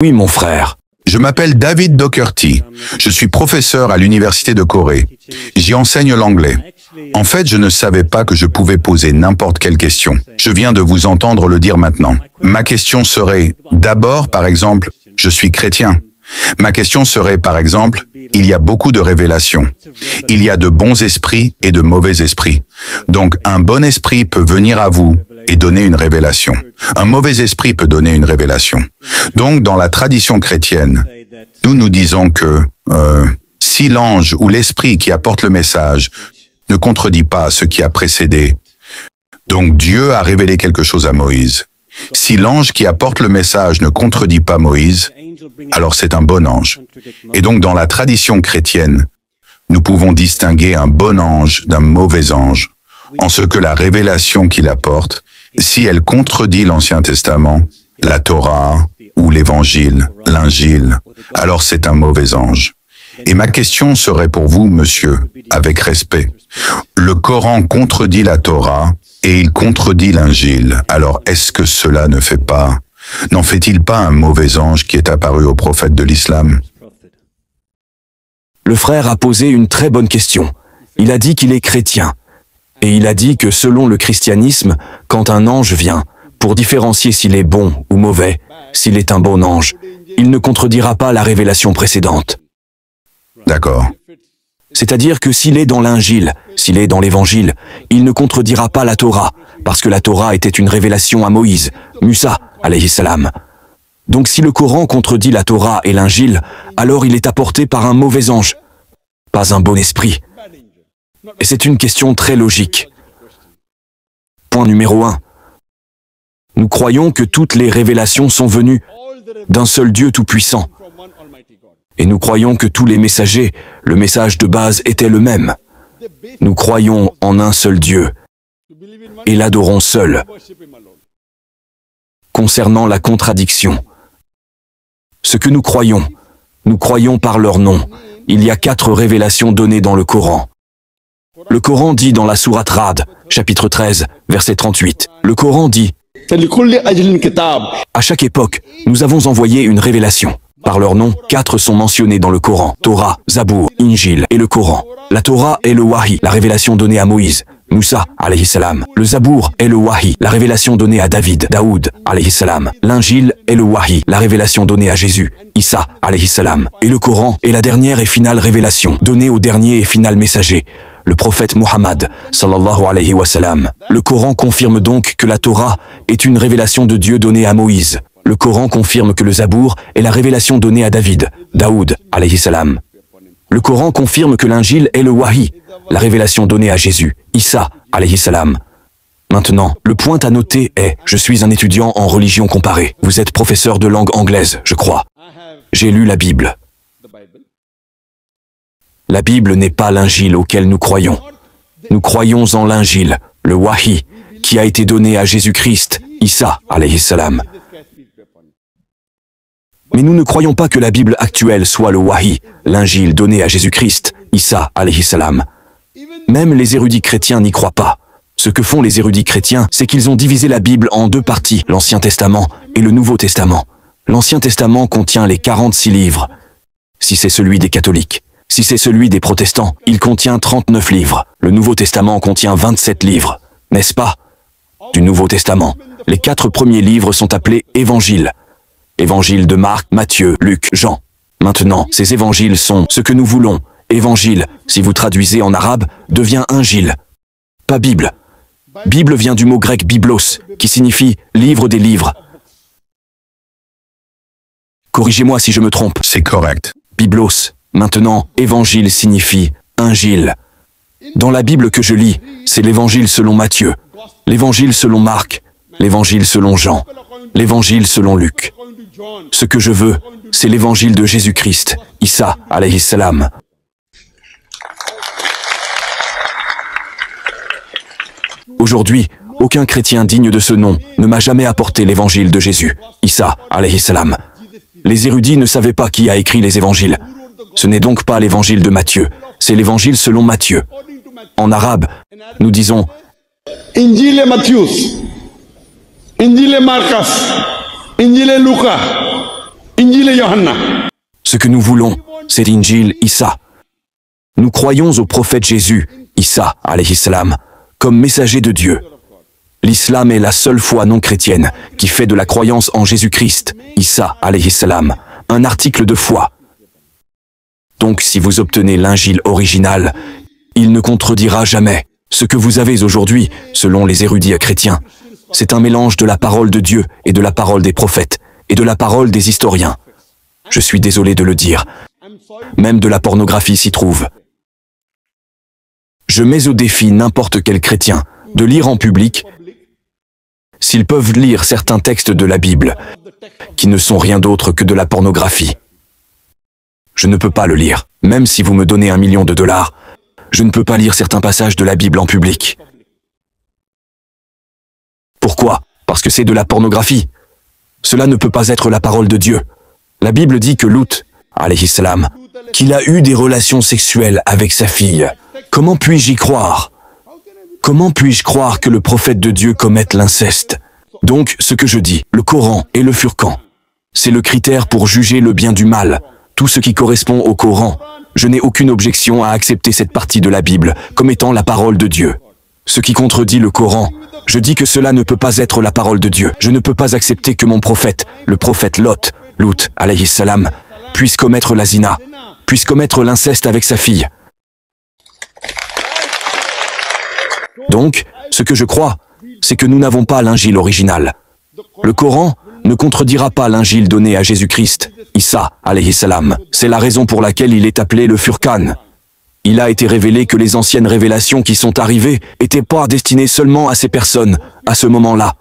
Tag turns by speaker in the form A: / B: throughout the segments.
A: Oui, mon frère.
B: Je m'appelle David Docherty. Je suis professeur à l'Université de Corée. J'y enseigne l'anglais. En fait, je ne savais pas que je pouvais poser n'importe quelle question. Je viens de vous entendre le dire maintenant. Ma question serait, d'abord, par exemple, je suis chrétien. Ma question serait, par exemple, il y a beaucoup de révélations. Il y a de bons esprits et de mauvais esprits. Donc, un bon esprit peut venir à vous et donner une révélation. Un mauvais esprit peut donner une révélation. Donc, dans la tradition chrétienne, nous disons que si l'ange ou l'esprit qui apporte le message ne contredit pas ce qui a précédé, donc Dieu a révélé quelque chose à Moïse. Si l'ange qui apporte le message ne contredit pas Moïse, alors c'est un bon ange. Et donc, dans la tradition chrétienne, nous pouvons distinguer un bon ange d'un mauvais ange, en ce que la révélation qu'il apporte, si elle contredit l'Ancien Testament, la Torah ou l'Évangile, l'Injil, alors c'est un mauvais ange. Et ma question serait pour vous, monsieur, avec respect. Le Coran contredit la Torah et il contredit l'Injil. Alors est-ce que cela n'en fait-il pas un mauvais ange qui est apparu au prophète de l'islam?
A: Le frère a posé une très bonne question. Il a dit qu'il est chrétien. Et il a dit que selon le christianisme, quand un ange vient, pour différencier s'il est bon ou mauvais, s'il est un bon ange, il ne contredira pas la révélation précédente.
B: D'accord.
A: C'est-à-dire que s'il est dans l'Injil, s'il est dans l'Évangile, il ne contredira pas la Torah, parce que la Torah était une révélation à Moïse, Musa, alayhi salam. Donc si le Coran contredit la Torah et l'Injil, alors il est apporté par un mauvais ange, pas un bon esprit. Et c'est une question très logique. Point numéro 1. Nous croyons que toutes les révélations sont venues d'un seul Dieu tout-puissant. Et nous croyons que tous les messagers, le message de base était le même. Nous croyons en un seul Dieu et l'adorons seul. Concernant la contradiction, ce que nous croyons par leur nom. Il y a 4 révélations données dans le Coran. Le Coran dit dans la sourate Ra'd, chapitre 13, verset 38. Le Coran dit « À chaque époque, nous avons envoyé une révélation. Par leur nom, 4 sont mentionnés dans le Coran. Torah, Zabour, Injil et le Coran. La Torah est le Wahi, la révélation donnée à Moïse, Musa, alayhi salam. Le Zabour est le Wahi, la révélation donnée à David, Daoud, alayhi salam. L'Injil est le Wahi, la révélation donnée à Jésus, Isa, alayhi salam. Et le Coran est la dernière et finale révélation, donnée au dernier et final messager, le prophète Muhammad, sallallahu alayhi wa sallam. Le Coran confirme donc que la Torah est une révélation de Dieu donnée à Moïse. Le Coran confirme que le Zabour est la révélation donnée à David, Daoud, alayhi salam. Le Coran confirme que l'Injil est le Wahi, la révélation donnée à Jésus, Isa, alayhi salam. Maintenant, le point à noter est, je suis un étudiant en religion comparée. Vous êtes professeur de langue anglaise, je crois. J'ai lu la Bible. La Bible n'est pas l'Injil auquel nous croyons. Nous croyons en l'Injil, le Wahi, qui a été donné à Jésus-Christ, Isa, alayhi salam. Mais nous ne croyons pas que la Bible actuelle soit le Wahi, l'Injil donné à Jésus-Christ, Isa, alayhi salam. Même les érudits chrétiens n'y croient pas. Ce que font les érudits chrétiens, c'est qu'ils ont divisé la Bible en 2 parties, l'Ancien Testament et le Nouveau Testament. L'Ancien Testament contient les 46 livres, si c'est celui des catholiques. Si c'est celui des protestants, il contient 39 livres. Le Nouveau Testament contient 27 livres, n'est-ce pas? Du Nouveau Testament, les 4 premiers livres sont appelés évangiles. Évangile de Marc, Matthieu, Luc, Jean. Maintenant, ces évangiles sont ce que nous voulons. Évangile, si vous traduisez en arabe, devient Injil. Pas Bible. Bible vient du mot grec biblos, qui signifie livre des livres. Corrigez-moi si je me trompe.
B: C'est correct.
A: Biblos. Maintenant, évangile signifie Injil. Dans la Bible que je lis, c'est l'évangile selon Matthieu, l'évangile selon Marc, l'évangile selon Jean, l'évangile selon Luc. Ce que je veux, c'est l'évangile de Jésus-Christ, Isa, alayhi salam. Aujourd'hui, aucun chrétien digne de ce nom ne m'a jamais apporté l'évangile de Jésus, Isa, alayhi salam. Les érudits ne savaient pas qui a écrit les évangiles. Ce n'est donc pas l'évangile de Matthieu, c'est l'évangile selon Matthieu. En arabe, nous disons
C: Injil Matthius, Injil Marcus, Injil Luca, Injil Yohanna.
A: Ce que nous voulons, c'est Injil Issa. Nous croyons au prophète Jésus, Issa, alayhi salam, comme messager de Dieu. L'islam est la seule foi non chrétienne qui fait de la croyance en Jésus-Christ, Issa, alayhi salam, un article de foi. Donc si vous obtenez l'injil original, il ne contredira jamais. Ce que vous avez aujourd'hui, selon les érudits chrétiens, c'est un mélange de la parole de Dieu et de la parole des prophètes et de la parole des historiens. Je suis désolé de le dire. Même de la pornographie s'y trouve. Je mets au défi n'importe quel chrétien de lire en public, s'ils peuvent lire certains textes de la Bible, qui ne sont rien d'autre que de la pornographie. Je ne peux pas le lire, même si vous me donnez $1 million. Je ne peux pas lire certains passages de la Bible en public. Pourquoi? Parce que c'est de la pornographie. Cela ne peut pas être la parole de Dieu. La Bible dit que Lut, alayhi salam, qu'il a eu des relations sexuelles avec sa fille. Comment puis-je y croire? Comment puis-je croire que le prophète de Dieu commette l'inceste? Donc, ce que je dis, le Coran et le Furqan, c'est le critère pour juger le bien du mal. Tout ce qui correspond au Coran, je n'ai aucune objection à accepter cette partie de la Bible comme étant la parole de Dieu. Ce qui contredit le Coran, je dis que cela ne peut pas être la parole de Dieu. Je ne peux pas accepter que mon prophète, le prophète Lut, alayhi salam, puisse commettre la zina, puisse commettre l'inceste avec sa fille. Donc, ce que je crois, c'est que nous n'avons pas l'injil original. Le Coran ne contredira pas l'injil donné à Jésus-Christ, Issa, alayhi salam. C'est la raison pour laquelle il est appelé le Furqan. Il a été révélé que les anciennes révélations qui sont arrivées n'étaient pas destinées seulement à ces personnes, à ce moment-là.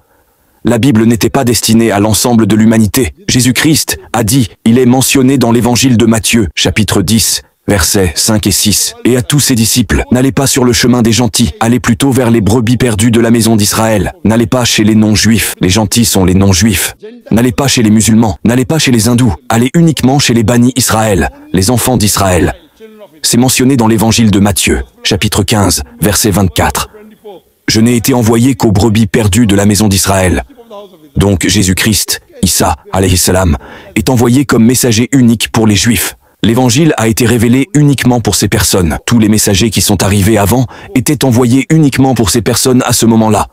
A: La Bible n'était pas destinée à l'ensemble de l'humanité. Jésus-Christ a dit, il est mentionné dans l'évangile de Matthieu, chapitre 10, versets 5 et 6. Et à tous ses disciples, n'allez pas sur le chemin des gentils, allez plutôt vers les brebis perdues de la maison d'Israël. N'allez pas chez les non-juifs, les gentils sont les non-juifs. N'allez pas chez les musulmans, n'allez pas chez les hindous, allez uniquement chez les bannis Israël, les enfants d'Israël. C'est mentionné dans l'évangile de Matthieu, chapitre 15, verset 24. Je n'ai été envoyé qu'aux brebis perdues de la maison d'Israël. Donc Jésus-Christ, Issa, alayhi salam, est envoyé comme messager unique pour les Juifs. L'évangile a été révélé uniquement pour ces personnes. Tous les messagers qui sont arrivés avant étaient envoyés uniquement pour ces personnes à ce moment-là.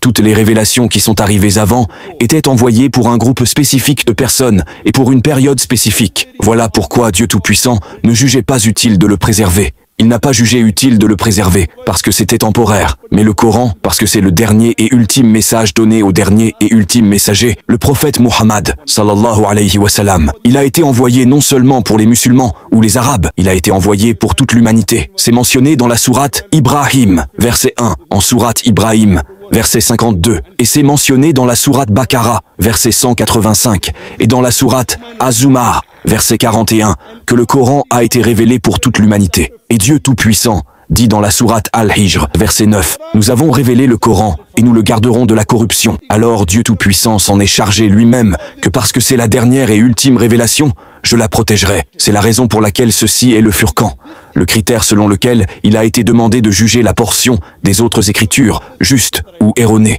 A: Toutes les révélations qui sont arrivées avant étaient envoyées pour un groupe spécifique de personnes et pour une période spécifique. Voilà pourquoi Dieu Tout-Puissant ne jugeait pas utile de le préserver. Il n'a pas jugé utile de le préserver, parce que c'était temporaire. Mais le Coran, parce que c'est le dernier et ultime message donné au dernier et ultime messager, le prophète Muhammad, sallallahu alayhi wa sallam. Il a été envoyé non seulement pour les musulmans ou les arabes, il a été envoyé pour toute l'humanité. C'est mentionné dans la sourate Ibrahim, verset 1, en sourate Ibrahim, verset 52, et c'est mentionné dans la sourate Baqara, verset 185, et dans la sourate Az-Zumar, verset 41, que le Coran a été révélé pour toute l'humanité. Et Dieu Tout-Puissant dit dans la sourate Al-Hijr, verset 9, « Nous avons révélé le Coran, et nous le garderons de la corruption. » Alors Dieu Tout-Puissant s'en est chargé lui-même, que parce que c'est la dernière et ultime révélation, je la protégerai. C'est la raison pour laquelle ceci est le Furqan, le critère selon lequel il a été demandé de juger la portion des autres écritures, juste ou erronée.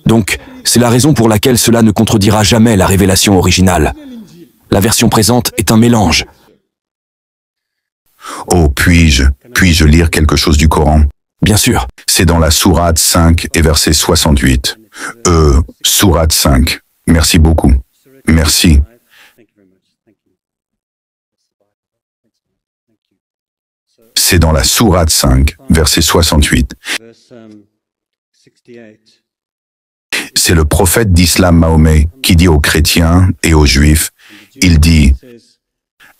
A: Donc, c'est la raison pour laquelle cela ne contredira jamais la révélation originale. La version présente est un mélange.
B: Oh, puis-je lire quelque chose du Coran?
A: Bien sûr.
B: C'est dans la sourate 5 et verset 68. Sourate 5. Merci beaucoup. Merci. C'est dans la sourate 5, verset 68. C'est le prophète d'Islam Mahomet qui dit aux chrétiens et aux juifs, il dit,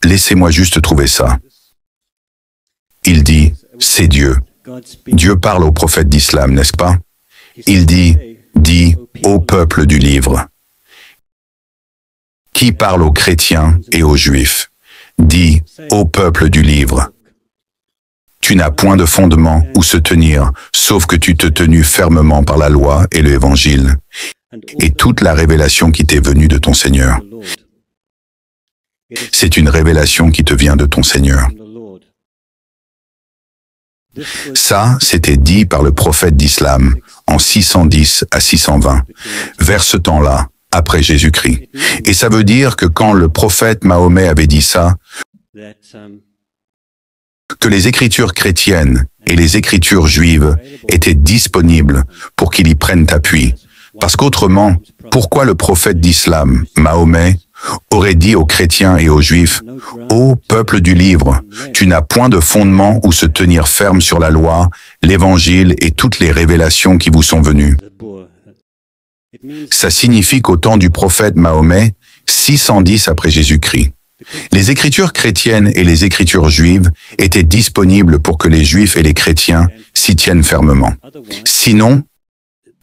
B: laissez-moi juste trouver ça. Il dit, c'est Dieu. Dieu parle au prophète d'Islam, n'est-ce pas? Il dit, dis au peuple du livre. Qui parle aux chrétiens et aux juifs? Dis au peuple du livre. Tu n'as point de fondement où se tenir, sauf que tu te tenus fermement par la loi et l'évangile, et toute la révélation qui t'est venue de ton Seigneur. C'est une révélation qui te vient de ton Seigneur. Ça, c'était dit par le prophète d'Islam en 610 à 620. Vers ce temps-là, après Jésus-Christ. Et ça veut dire que quand le prophète Mahomet avait dit ça, que les écritures chrétiennes et les écritures juives étaient disponibles pour qu'il y prenne appui. Parce qu'autrement, pourquoi le prophète d'Islam, Mahomet, aurait dit aux chrétiens et aux juifs, « Ô peuple du livre, tu n'as point de fondement où se tenir ferme sur la loi, l'évangile et toutes les révélations qui vous sont venues. » Ça signifie qu'au temps du prophète Mahomet, 610 après Jésus-Christ, les écritures chrétiennes et les écritures juives étaient disponibles pour que les juifs et les chrétiens s'y tiennent fermement. Sinon,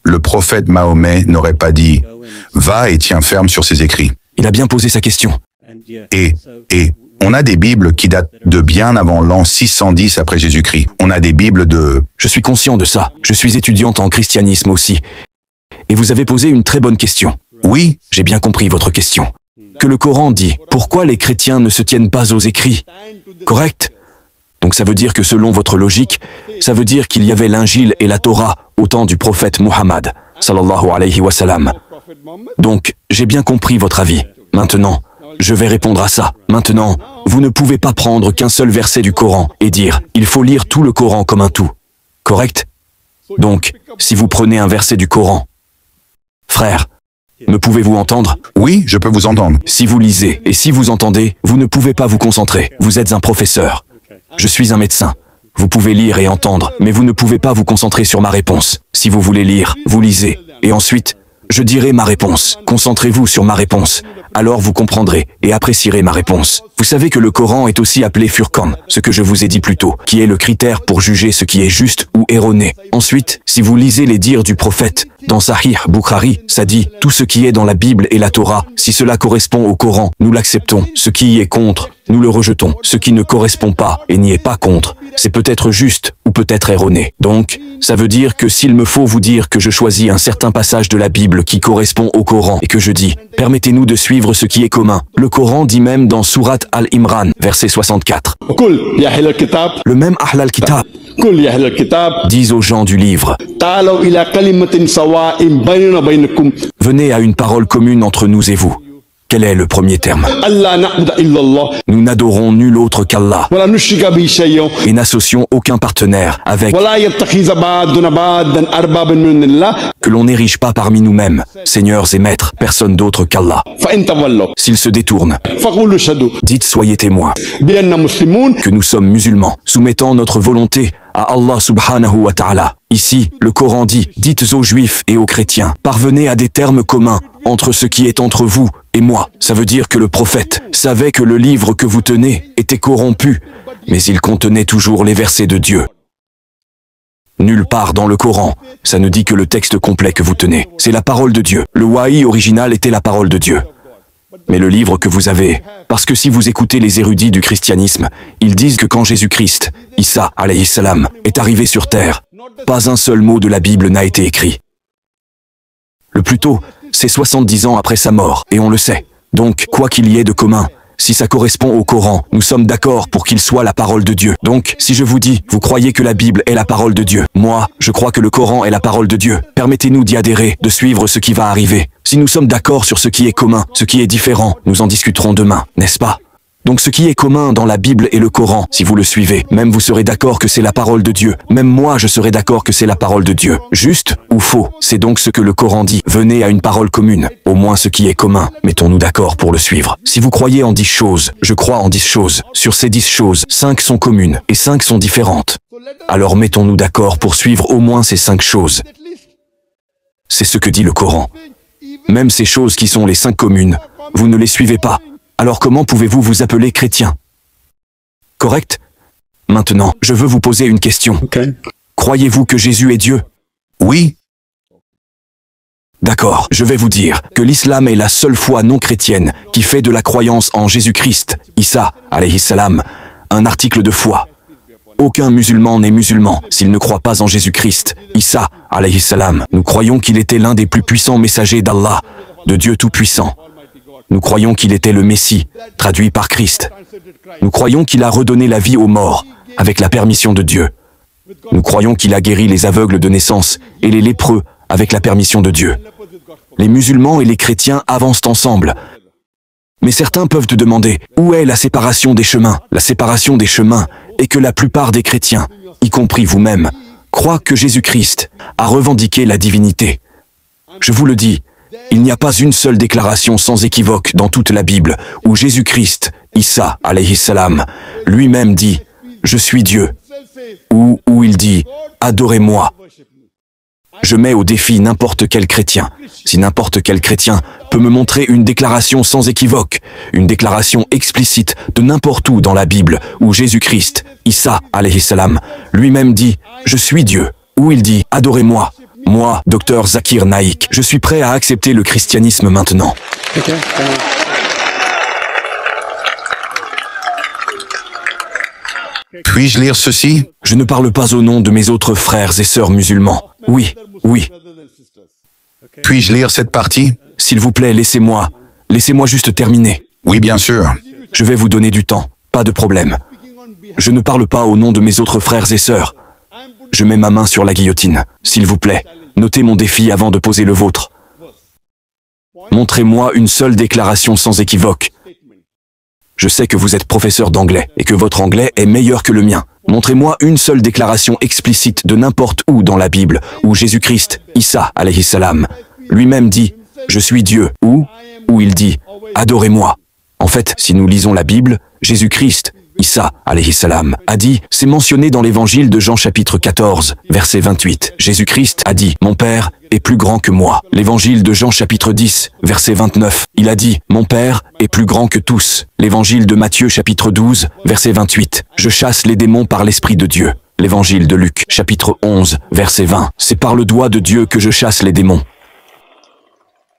B: le prophète Mahomet n'aurait pas dit « Va et tiens ferme sur ces écrits ».
A: Il a bien posé sa question.
B: Et on a des Bibles qui datent de bien avant l'an 610 après Jésus-Christ. On a des Bibles de...
A: Je suis conscient de ça. Je suis étudiante en christianisme aussi. Et vous avez posé une très bonne question.
B: Oui,
A: J'ai bien compris votre question. Que le Coran dit, pourquoi les chrétiens ne se tiennent pas aux écrits? Correct? Donc ça veut dire que selon votre logique, ça veut dire qu'il y avait l'Injil et la Torah au temps du prophète Muhammad, sallallahu alayhi wa sallam. Donc, j'ai bien compris votre avis. Maintenant, je vais répondre à ça. Maintenant, vous ne pouvez pas prendre qu'un seul verset du Coran et dire, il faut lire tout le Coran comme un tout. Correct? Donc, si vous prenez un verset du Coran, frère, me pouvez-vous entendre?
B: oui, je peux vous entendre.
A: Si vous lisez et si vous entendez, vous ne pouvez pas vous concentrer. Vous êtes un professeur. Je suis un médecin. Vous pouvez lire et entendre, mais vous ne pouvez pas vous concentrer sur ma réponse. Si vous voulez lire, vous lisez. Et ensuite, je dirai ma réponse. Concentrez-vous sur ma réponse. Alors vous comprendrez et apprécierez ma réponse. Vous savez que le Coran est aussi appelé Furqan, ce que je vous ai dit plus tôt, qui est le critère pour juger ce qui est juste ou erroné. Ensuite, si vous lisez les dires du prophète, dans Sahih Bukhari, ça dit, tout ce qui est dans la Bible et la Torah, si cela correspond au Coran, nous l'acceptons. Ce qui y est contre, nous le rejetons. Ce qui ne correspond pas et n'y est pas contre, c'est peut-être juste ou peut-être erroné. Donc, ça veut dire que s'il me faut vous dire que je choisis un certain passage de la Bible qui correspond au Coran et que je dis, permettez-nous de suivre ce qui est commun. Le Coran dit même dans Sourate Al-Imran, verset 64. Le même Ahl al-Kitab disent aux gens du livre, venez à une parole commune entre nous et vous. Quel est le premier terme? Nous n'adorons nul autre qu'Allah et n'associons aucun partenaire avec, que l'on n'érige pas parmi nous-mêmes, seigneurs et maîtres, personne d'autre qu'Allah. S'ils se détournent, dites soyez témoins que nous sommes musulmans, soumettant notre volonté à Allah subhanahu wa ta'ala. Ici, le Coran dit, dites aux juifs et aux chrétiens, parvenez à des termes communs entre ce qui est entre vous et moi. Ça veut dire que le prophète savait que le livre que vous tenez était corrompu, mais il contenait toujours les versets de Dieu. Nulle part dans le Coran, ça ne dit que le texte complet que vous tenez. C'est la parole de Dieu. Le wahi original était la parole de Dieu. Mais le livre que vous avez, parce que si vous écoutez les érudits du christianisme, ils disent que quand Jésus-Christ, Isa alayhi salam, est arrivé sur terre, pas un seul mot de la Bible n'a été écrit. Le plus tôt, c'est 70 ans après sa mort, et on le sait. Donc, quoi qu'il y ait de commun, si ça correspond au Coran, nous sommes d'accord pour qu'il soit la parole de Dieu. Donc, si je vous dis, vous croyez que la Bible est la parole de Dieu, moi, je crois que le Coran est la parole de Dieu. Permettez-nous d'y adhérer, de suivre ce qui va arriver. Si nous sommes d'accord sur ce qui est commun, ce qui est différent, nous en discuterons demain, n'est-ce pas? Donc ce qui est commun dans la Bible et le Coran, si vous le suivez, même vous serez d'accord que c'est la parole de Dieu. Même moi, je serai d'accord que c'est la parole de Dieu. Juste ou faux, c'est donc ce que le Coran dit. Venez à une parole commune. Au moins ce qui est commun, mettons-nous d'accord pour le suivre. Si vous croyez en 10 choses, je crois en 10 choses. Sur ces 10 choses, 5 sont communes et 5 sont différentes. Alors mettons-nous d'accord pour suivre au moins ces 5 choses. C'est ce que dit le Coran. Même ces choses qui sont les 5 communes, vous ne les suivez pas. Alors comment pouvez-vous vous appeler chrétien? Correct? Maintenant, je veux vous poser une question. Croyez-vous que Jésus est Dieu?
B: Oui,
A: D'accord, je vais vous dire que l'islam est la seule foi non chrétienne qui fait de la croyance en Jésus-Christ, Isa, alayhi salam, un article de foi. Aucun musulman n'est musulman s'il ne croit pas en Jésus-Christ, Isa, alayhi salam. Nous croyons qu'il était l'un des plus puissants messagers d'Allah, de Dieu Tout-Puissant. Nous croyons qu'il était le Messie, traduit par Christ. Nous croyons qu'il a redonné la vie aux morts, avec la permission de Dieu. Nous croyons qu'il a guéri les aveugles de naissance et les lépreux, avec la permission de Dieu. Les musulmans et les chrétiens avancent ensemble. Mais certains peuvent te demander, où est la séparation des chemins? La séparation des chemins est que la plupart des chrétiens, y compris vous-même, croient que Jésus-Christ a revendiqué la divinité. Je vous le dis, il n'y a pas une seule déclaration sans équivoque dans toute la Bible où Jésus-Christ, Isa, alayhi salam, lui-même dit « Je suis Dieu » ou où il dit « Adorez-moi ». Je mets au défi n'importe quel chrétien. Si n'importe quel chrétien peut me montrer une déclaration sans équivoque, une déclaration explicite de n'importe où dans la Bible où Jésus-Christ, Isa, alayhi salam, lui-même dit « Je suis Dieu », où il dit « Adorez-moi ». Moi, Dr Zakir Naik, je suis prêt à accepter le christianisme maintenant.
B: Puis-je lire ceci?
A: Je ne parle pas au nom de mes autres frères et sœurs musulmans. Oui, oui.
B: Puis-je lire cette partie?
A: S'il vous plaît, laissez-moi juste terminer.
B: Oui, bien sûr.
A: Je vais vous donner du temps, pas de problème. Je ne parle pas au nom de mes autres frères et sœurs. Je mets ma main sur la guillotine. S'il vous plaît, notez mon défi avant de poser le vôtre. Montrez-moi une seule déclaration sans équivoque. Je sais que vous êtes professeur d'anglais et que votre anglais est meilleur que le mien. Montrez-moi une seule déclaration explicite de n'importe où dans la Bible où Jésus-Christ, Isa, alayhi salam, lui-même dit « Je suis Dieu » ou où il dit « Adorez-moi ». En fait, si nous lisons la Bible, Jésus-Christ, Isa, alayhi salam, a dit, c'est mentionné dans l'évangile de Jean chapitre 14, verset 28. Jésus-Christ a dit, mon Père est plus grand que moi. L'évangile de Jean chapitre 10, verset 29, il a dit, mon Père est plus grand que tous. L'évangile de Matthieu chapitre 12, verset 28, je chasse les démons par l'Esprit de Dieu. L'évangile de Luc chapitre 11, verset 20, c'est par le doigt de Dieu que je chasse les démons.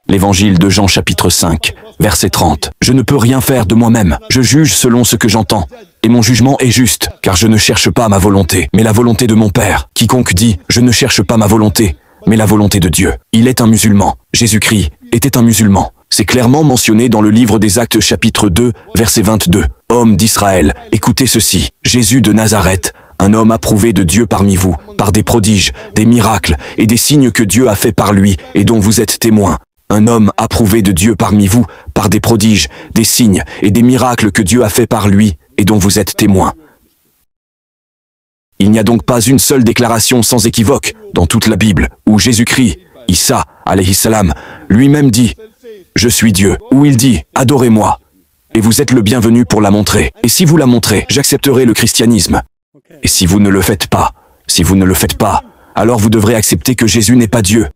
A: L'évangile de Jean chapitre 5, verset 30. Je ne peux rien faire de moi-même. Je juge selon ce que j'entends. Et mon jugement est juste, car je ne cherche pas ma volonté, mais la volonté de mon Père. Quiconque dit, je ne cherche pas ma volonté, mais la volonté de Dieu. Il est un musulman. Jésus-Christ était un musulman. C'est clairement mentionné dans le livre des Actes chapitre 2, verset 22. Hommes d'Israël, écoutez ceci. Jésus de Nazareth, un homme approuvé de Dieu parmi vous, par des prodiges, des miracles et des signes que Dieu a fait par lui et dont vous êtes témoins. Un homme approuvé de Dieu parmi vous, par des prodiges, des signes et des miracles que Dieu a fait par lui et dont vous êtes témoins. Il n'y a donc pas une seule déclaration sans équivoque dans toute la Bible où Jésus-Christ, Isa, alayhi salam, lui-même dit « Je suis Dieu », où il dit « Adorez-moi ». Et vous êtes le bienvenu pour la montrer. Et si vous la montrez, j'accepterai le christianisme. Et si vous ne le faites pas, alors vous devrez accepter que Jésus n'est pas Dieu.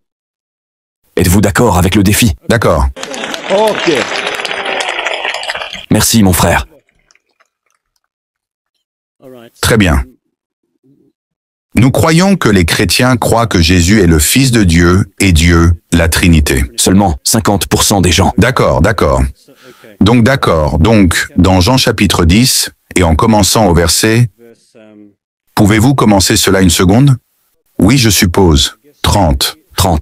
A: Êtes-vous d'accord avec le défi?
B: D'accord.
C: Ok.
A: Merci, mon frère.
B: Très bien. Nous croyons que les chrétiens croient que Jésus est le Fils de Dieu et Dieu, la Trinité.
A: Seulement 50% des gens.
B: D'accord. Donc, dans Jean chapitre 10, et en commençant au verset, pouvez-vous commencer cela une seconde? Oui, je suppose. 30.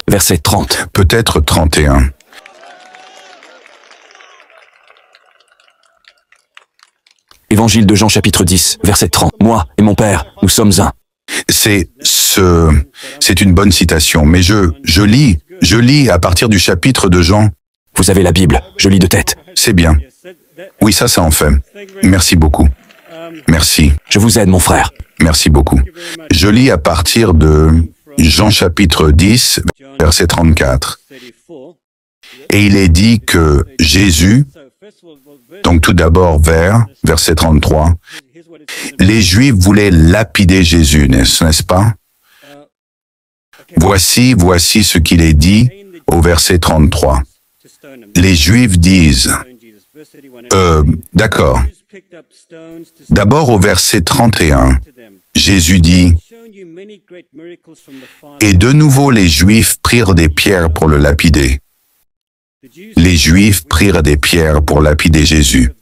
A: Verset 30.
B: Peut-être 31.
A: Évangile de Jean chapitre 10, verset 30. Moi et mon Père, nous sommes un.
B: C'est une bonne citation, mais je lis à partir du chapitre de Jean.
A: Vous avez la Bible, je lis de tête.
B: C'est bien. Oui, ça en fait. Merci beaucoup. Merci.
A: Je vous aide, mon frère.
B: Merci beaucoup. Je lis à partir de Jean chapitre 10, verset 34. Et il est dit que Jésus, donc tout d'abord verset 33, les Juifs voulaient lapider Jésus, n'est-ce pas? Voici ce qu'il est dit au verset 33. Les Juifs disent, d'accord. D'abord au verset 31, Jésus dit, et de nouveau les Juifs prirent des pierres pour le lapider. Les Juifs prirent des pierres pour lapider Jésus.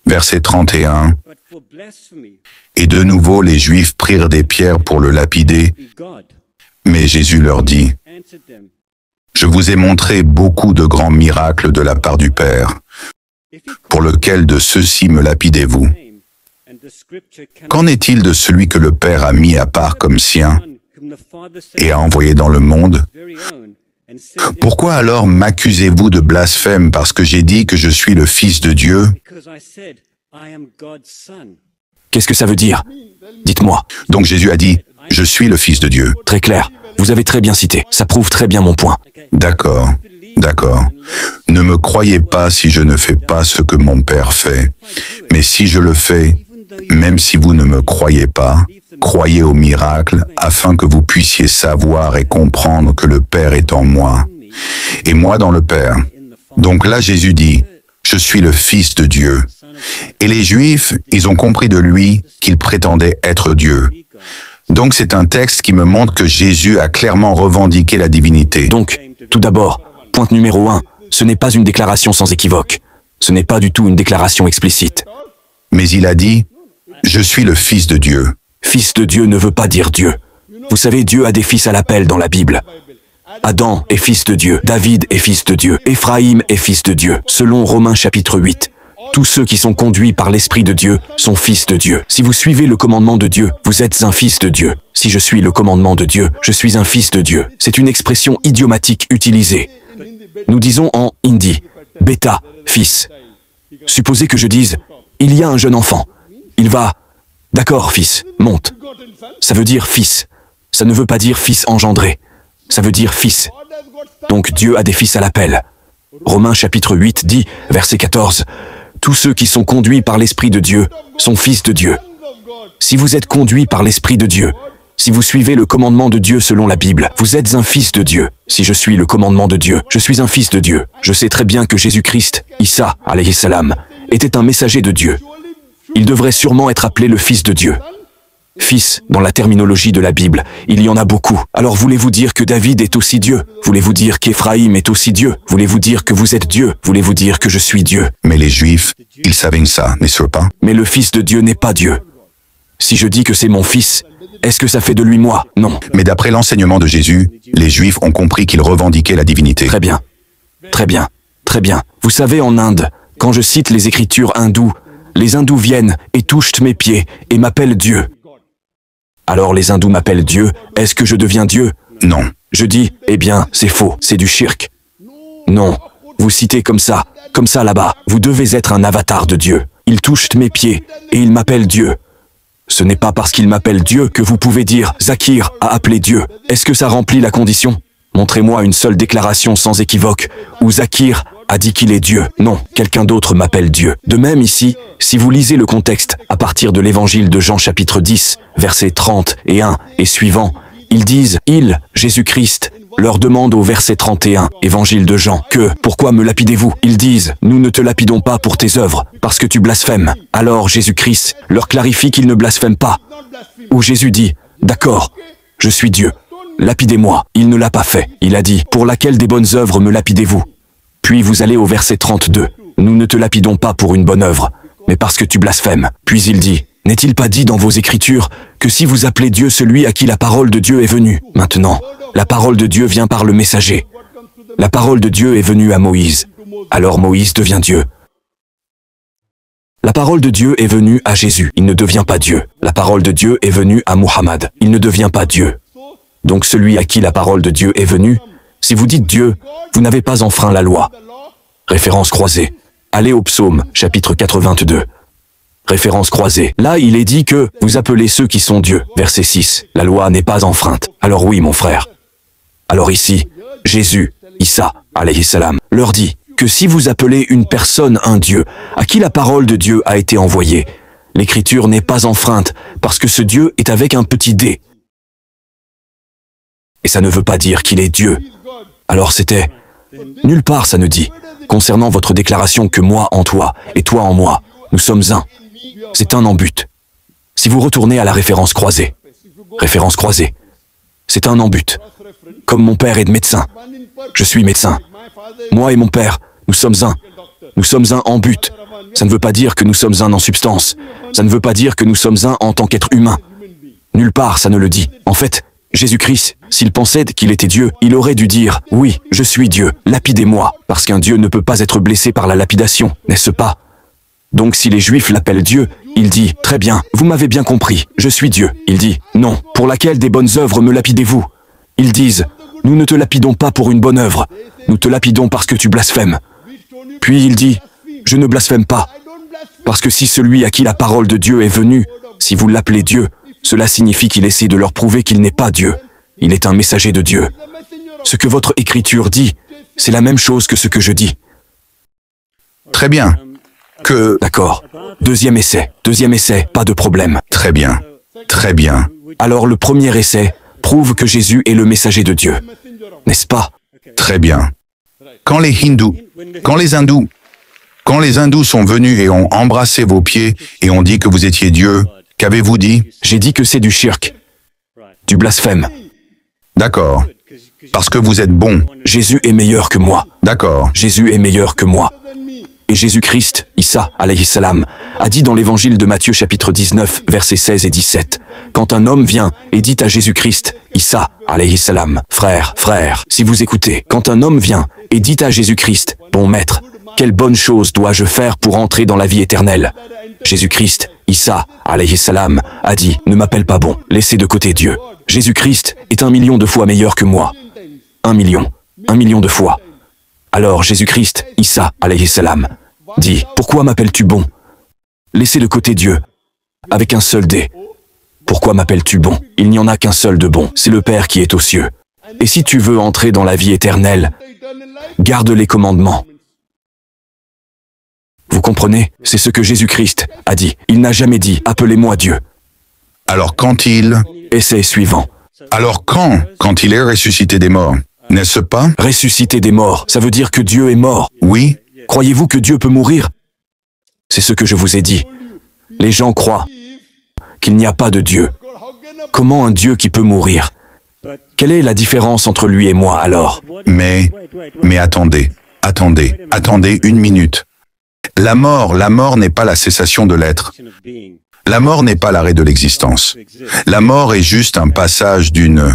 B: Verset 31, et de nouveau les Juifs prirent des pierres pour le lapider, mais Jésus leur dit, je vous ai montré beaucoup de grands miracles de la part du Père. Pour lequel de ceux-ci me lapidez-vous? Qu'en est-il de celui que le Père a mis à part comme sien et a envoyé dans le monde? Pourquoi alors m'accusez-vous de blasphème parce que j'ai dit que je suis le Fils de Dieu?
A: Qu'est-ce que ça veut dire? Dites-moi.
B: Donc Jésus a dit, je suis le Fils de Dieu.
A: Très clair. Vous avez très bien cité. Ça prouve très bien mon point.
B: D'accord, d'accord. Ne me croyez pas si je ne fais pas ce que mon Père fait. Mais si je le fais, même si vous ne me croyez pas, croyez au miracle afin que vous puissiez savoir et comprendre que le Père est en moi et moi dans le Père. Donc là, Jésus dit, je suis le Fils de Dieu. Et les Juifs, ils ont compris de lui qu'il prétendait être Dieu. Donc c'est un texte qui me montre que Jésus a clairement revendiqué la divinité.
A: Donc, tout d'abord, point numéro 1, ce n'est pas une déclaration sans équivoque. Ce n'est pas du tout une déclaration explicite.
B: Mais il a dit, je suis le Fils de Dieu.
A: Fils de Dieu ne veut pas dire Dieu. Vous savez, Dieu a des fils à l'appel dans la Bible. Adam est fils de Dieu, David est fils de Dieu, Éphraïm est fils de Dieu, selon Romains chapitre 8. Tous ceux qui sont conduits par l'Esprit de Dieu sont fils de Dieu. Si vous suivez le commandement de Dieu, vous êtes un fils de Dieu. Si je suis le commandement de Dieu, je suis un fils de Dieu. C'est une expression idiomatique utilisée. Nous disons en hindi, bêta, fils. Supposez que je dise, il y a un jeune enfant. Il va, d'accord, fils, monte. Ça veut dire fils. Ça ne veut pas dire fils engendré. Ça veut dire fils. Donc Dieu a des fils à l'appel. Romains chapitre 8 dit, verset 14, « Tous ceux qui sont conduits par l'Esprit de Dieu sont fils de Dieu. » Si vous êtes conduits par l'Esprit de Dieu, si vous suivez le commandement de Dieu selon la Bible, vous êtes un fils de Dieu. Si je suis le commandement de Dieu, je suis un fils de Dieu. Je sais très bien que Jésus-Christ, Issa, alayhi salam, était un messager de Dieu. Il devrait sûrement être appelé le Fils de Dieu. Fils, dans la terminologie de la Bible, il y en a beaucoup. Alors voulez-vous dire que David est aussi Dieu? Voulez-vous dire qu'Éphraïm est aussi Dieu? Voulez-vous dire que vous êtes Dieu? Voulez-vous dire que je suis Dieu?
B: Mais les Juifs, ils savaient ça, n'est-ce pas?
A: Mais le Fils de Dieu n'est pas Dieu. Si je dis que c'est mon Fils, est-ce que ça fait de lui moi? Non.
B: Mais d'après l'enseignement de Jésus, les Juifs ont compris qu'il revendiquait la divinité.
A: Très bien. Très bien. Très bien. Vous savez, en Inde, quand je cite les écritures hindoues, les hindous viennent et touchent mes pieds et m'appellent Dieu. Alors les hindous m'appellent Dieu, est-ce que je deviens Dieu?
B: Non.
A: Je dis, eh bien, c'est faux, c'est du shirk. Non, vous citez comme ça là-bas, vous devez être un avatar de Dieu. Ils touchent mes pieds et ils m'appellent Dieu. Ce n'est pas parce qu'ils m'appellent Dieu que vous pouvez dire, Zakir a appelé Dieu. Est-ce que ça remplit la condition? Montrez-moi une seule déclaration sans équivoque où Zakir a dit qu'il est Dieu. Non, quelqu'un d'autre m'appelle Dieu. De même ici, si vous lisez le contexte à partir de l'évangile de Jean chapitre 10, versets 30 et 1 et suivants, ils disent, Jésus-Christ, leur demande au verset 31, évangile de Jean, que, pourquoi me lapidez-vous? Ils disent, nous ne te lapidons pas pour tes œuvres, parce que tu blasphèmes. Alors Jésus-Christ leur clarifie qu'il ne blasphème pas. Où Jésus dit, d'accord, je suis Dieu, lapidez-moi. Il ne l'a pas fait. Il a dit, pour laquelle des bonnes œuvres me lapidez-vous? Puis vous allez au verset 32. Nous ne te lapidons pas pour une bonne œuvre, mais parce que tu blasphèmes. Puis il dit, n'est-il pas dit dans vos Écritures que si vous appelez Dieu celui à qui la parole de Dieu est venue? Maintenant, la parole de Dieu vient par le messager. La parole de Dieu est venue à Moïse. Alors Moïse devient Dieu. La parole de Dieu est venue à Jésus. Il ne devient pas Dieu. La parole de Dieu est venue à Muhammad. Il ne devient pas Dieu. Donc celui à qui la parole de Dieu est venue, si vous dites Dieu, vous n'avez pas enfreint la loi. Référence croisée. Allez au psaume, chapitre 82. Référence croisée. Là, il est dit que vous appelez ceux qui sont Dieu. Verset 6. La loi n'est pas enfreinte. Alors oui, mon frère. Alors ici, Jésus, Issa, alayhi salam, leur dit que si vous appelez une personne un Dieu, à qui la parole de Dieu a été envoyée, l'écriture n'est pas enfreinte, parce que ce Dieu est avec un petit d. Et ça ne veut pas dire qu'il est Dieu. Alors c'était, nulle part ça ne dit, concernant votre déclaration que moi en toi, et toi en moi, nous sommes un. C'est un en but. Si vous retournez à la référence croisée, c'est un en but. Comme mon père est médecin, je suis médecin. Moi et mon père, nous sommes un. Nous sommes un en but. Ça ne veut pas dire que nous sommes un en substance. Ça ne veut pas dire que nous sommes un en tant qu'être humain. Nulle part ça ne le dit. En fait, Jésus-Christ, s'il pensait qu'il était Dieu, il aurait dû dire « Oui, je suis Dieu, lapidez-moi », parce qu'un Dieu ne peut pas être blessé par la lapidation, n'est-ce pas? Donc si les Juifs l'appellent Dieu, il dit « Très bien, vous m'avez bien compris, je suis Dieu ». Il dit « Non, pour laquelle des bonnes œuvres me lapidez-vous » Ils disent nous ne te lapidons pas pour une bonne œuvre, nous te lapidons parce que tu blasphèmes. Puis il dit, je ne blasphème pas, parce que si celui à qui la parole de Dieu est venue, si vous l'appelez Dieu, cela signifie qu'il essaie de leur prouver qu'il n'est pas Dieu. Il est un messager de Dieu. Ce que votre écriture dit, c'est la même chose que ce que je dis.
B: Très bien.
A: D'accord. Deuxième essai, pas de problème.
B: Très bien. Très bien.
A: Alors le premier essai prouve que Jésus est le messager de Dieu. N'est-ce pas?
B: Très bien. Quand les hindous sont venus et ont embrassé vos pieds et ont dit que vous étiez Dieu, qu'avez-vous dit?
A: J'ai dit que c'est du shirk, du blasphème.
B: D'accord. Parce que vous êtes bon.
A: Jésus est meilleur que moi.
B: D'accord.
A: Jésus est meilleur que moi. Et Jésus-Christ, Issa, alayhi salam, a dit dans l'évangile de Matthieu chapitre 19, versets 16 et 17, quand un homme vient et dit à Jésus-Christ, Issa, alayhi salam, frère, si vous écoutez, quand un homme vient et dit à Jésus-Christ, bon maître, quelle bonne chose dois-je faire pour entrer dans la vie éternelle? Jésus-Christ, Issa, alayhi salam, a dit, ne m'appelle pas bon, laissez de côté Dieu. Jésus-Christ est 1 million de fois meilleur que moi. 1 million de fois. Alors Jésus-Christ, Issa, alayhi salam, dit, pourquoi m'appelles-tu bon? Laissez de côté Dieu, avec un seul D. Pourquoi m'appelles-tu bon? Il n'y en a qu'un seul de bon, c'est le Père qui est aux cieux. Et si tu veux entrer dans la vie éternelle, garde les commandements. Vous comprenez? C'est ce que Jésus-Christ a dit. Il n'a jamais dit, appelez-moi Dieu.
B: Alors quand il...
A: Essai suivant.
B: Alors quand il est ressuscité des morts, n'est-ce pas?
A: Ressusciter des morts, ça veut dire que Dieu est mort.
B: Oui.
A: Croyez-vous que Dieu peut mourir? C'est ce que je vous ai dit. Les gens croient qu'il n'y a pas de Dieu. Comment un Dieu qui peut mourir? Quelle est la différence entre lui et moi alors?
B: Mais attendez une minute. La mort n'est pas la cessation de l'être. La mort n'est pas l'arrêt de l'existence. La mort est juste un passage d'une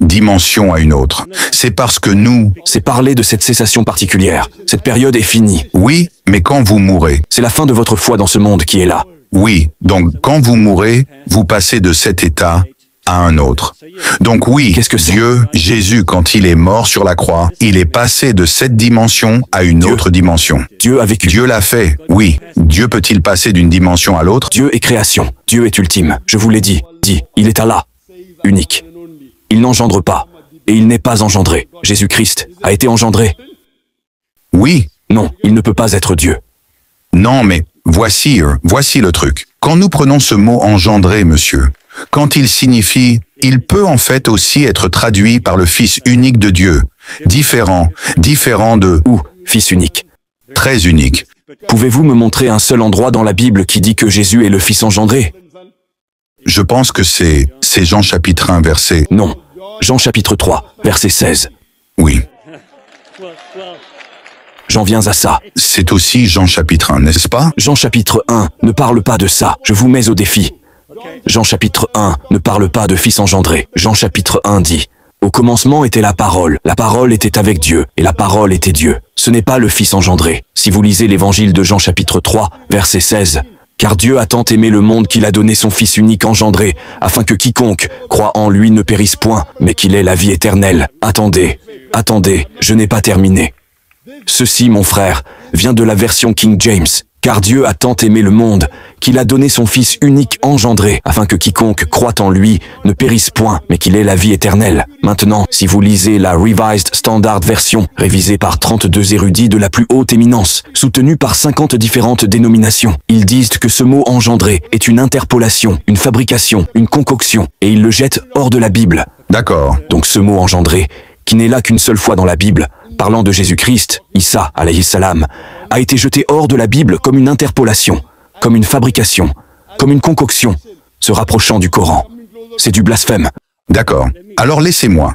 B: dimension à une autre. C'est parce que nous...
A: C'est parler de cette cessation particulière. Cette période est finie.
B: Oui, mais quand vous mourrez...
A: C'est la fin de votre foi dans ce monde qui est là.
B: Oui, donc quand vous mourrez, vous passez de cet état à un autre. Donc oui,
A: qu'est-ce que c'est?
B: Dieu, Jésus, quand il est mort sur la croix, il est passé de cette dimension à une autre dimension.
A: Dieu a vécu.
B: Dieu l'a fait, oui. Dieu peut-il passer d'une dimension à l'autre?
A: Dieu est création. Dieu est ultime. Je vous l'ai dit. Il est Allah. Unique. Il n'engendre pas. Et il n'est pas engendré. Jésus-Christ a été engendré.
B: Oui.
A: Non, il ne peut pas être Dieu.
B: Non, mais voici le truc. Quand nous prenons ce mot engendré, monsieur, quand il signifie, il peut en fait aussi être traduit par le Fils unique de Dieu, différent de...
A: Ou Fils unique.
B: Très unique.
A: Pouvez-vous me montrer un seul endroit dans la Bible qui dit que Jésus est le Fils engendré?
B: Je pense que c'est Jean chapitre 1, verset...
A: Non, Jean chapitre 3, verset 16.
B: Oui.
A: J'en viens à ça.
B: C'est aussi Jean chapitre 1, n'est-ce pas?
A: Jean chapitre 1 ne parle pas de ça. Je vous mets au défi. Jean chapitre 1 ne parle pas de fils engendré. Jean chapitre 1 dit, « Au commencement était la parole était avec Dieu, et la parole était Dieu. » Ce n'est pas le fils engendré. Si vous lisez l'évangile de Jean chapitre 3, verset 16, « Car Dieu a tant aimé le monde qu'il a donné son Fils unique engendré, afin que quiconque croit en lui ne périsse point, mais qu'il ait la vie éternelle. » Attendez, je n'ai pas terminé. Ceci, mon frère, vient de la version King James. Car Dieu a tant aimé le monde, qu'il a donné son Fils unique engendré, afin que quiconque croit en lui ne périsse point, mais qu'il ait la vie éternelle. Maintenant, si vous lisez la Revised Standard Version, révisée par 32 érudits de la plus haute éminence, soutenue par 50 différentes dénominations, ils disent que ce mot engendré est une interpolation, une fabrication, une concoction, et ils le jettent hors de la Bible.
B: D'accord.
A: Donc ce mot engendré, qui n'est là qu'une seule fois dans la Bible, parlant de Jésus-Christ, Issa, alayhi salam, a été jeté hors de la Bible comme une interpolation, comme une fabrication, comme une concoction, se rapprochant du Coran. C'est du blasphème.
B: D'accord. Alors laissez-moi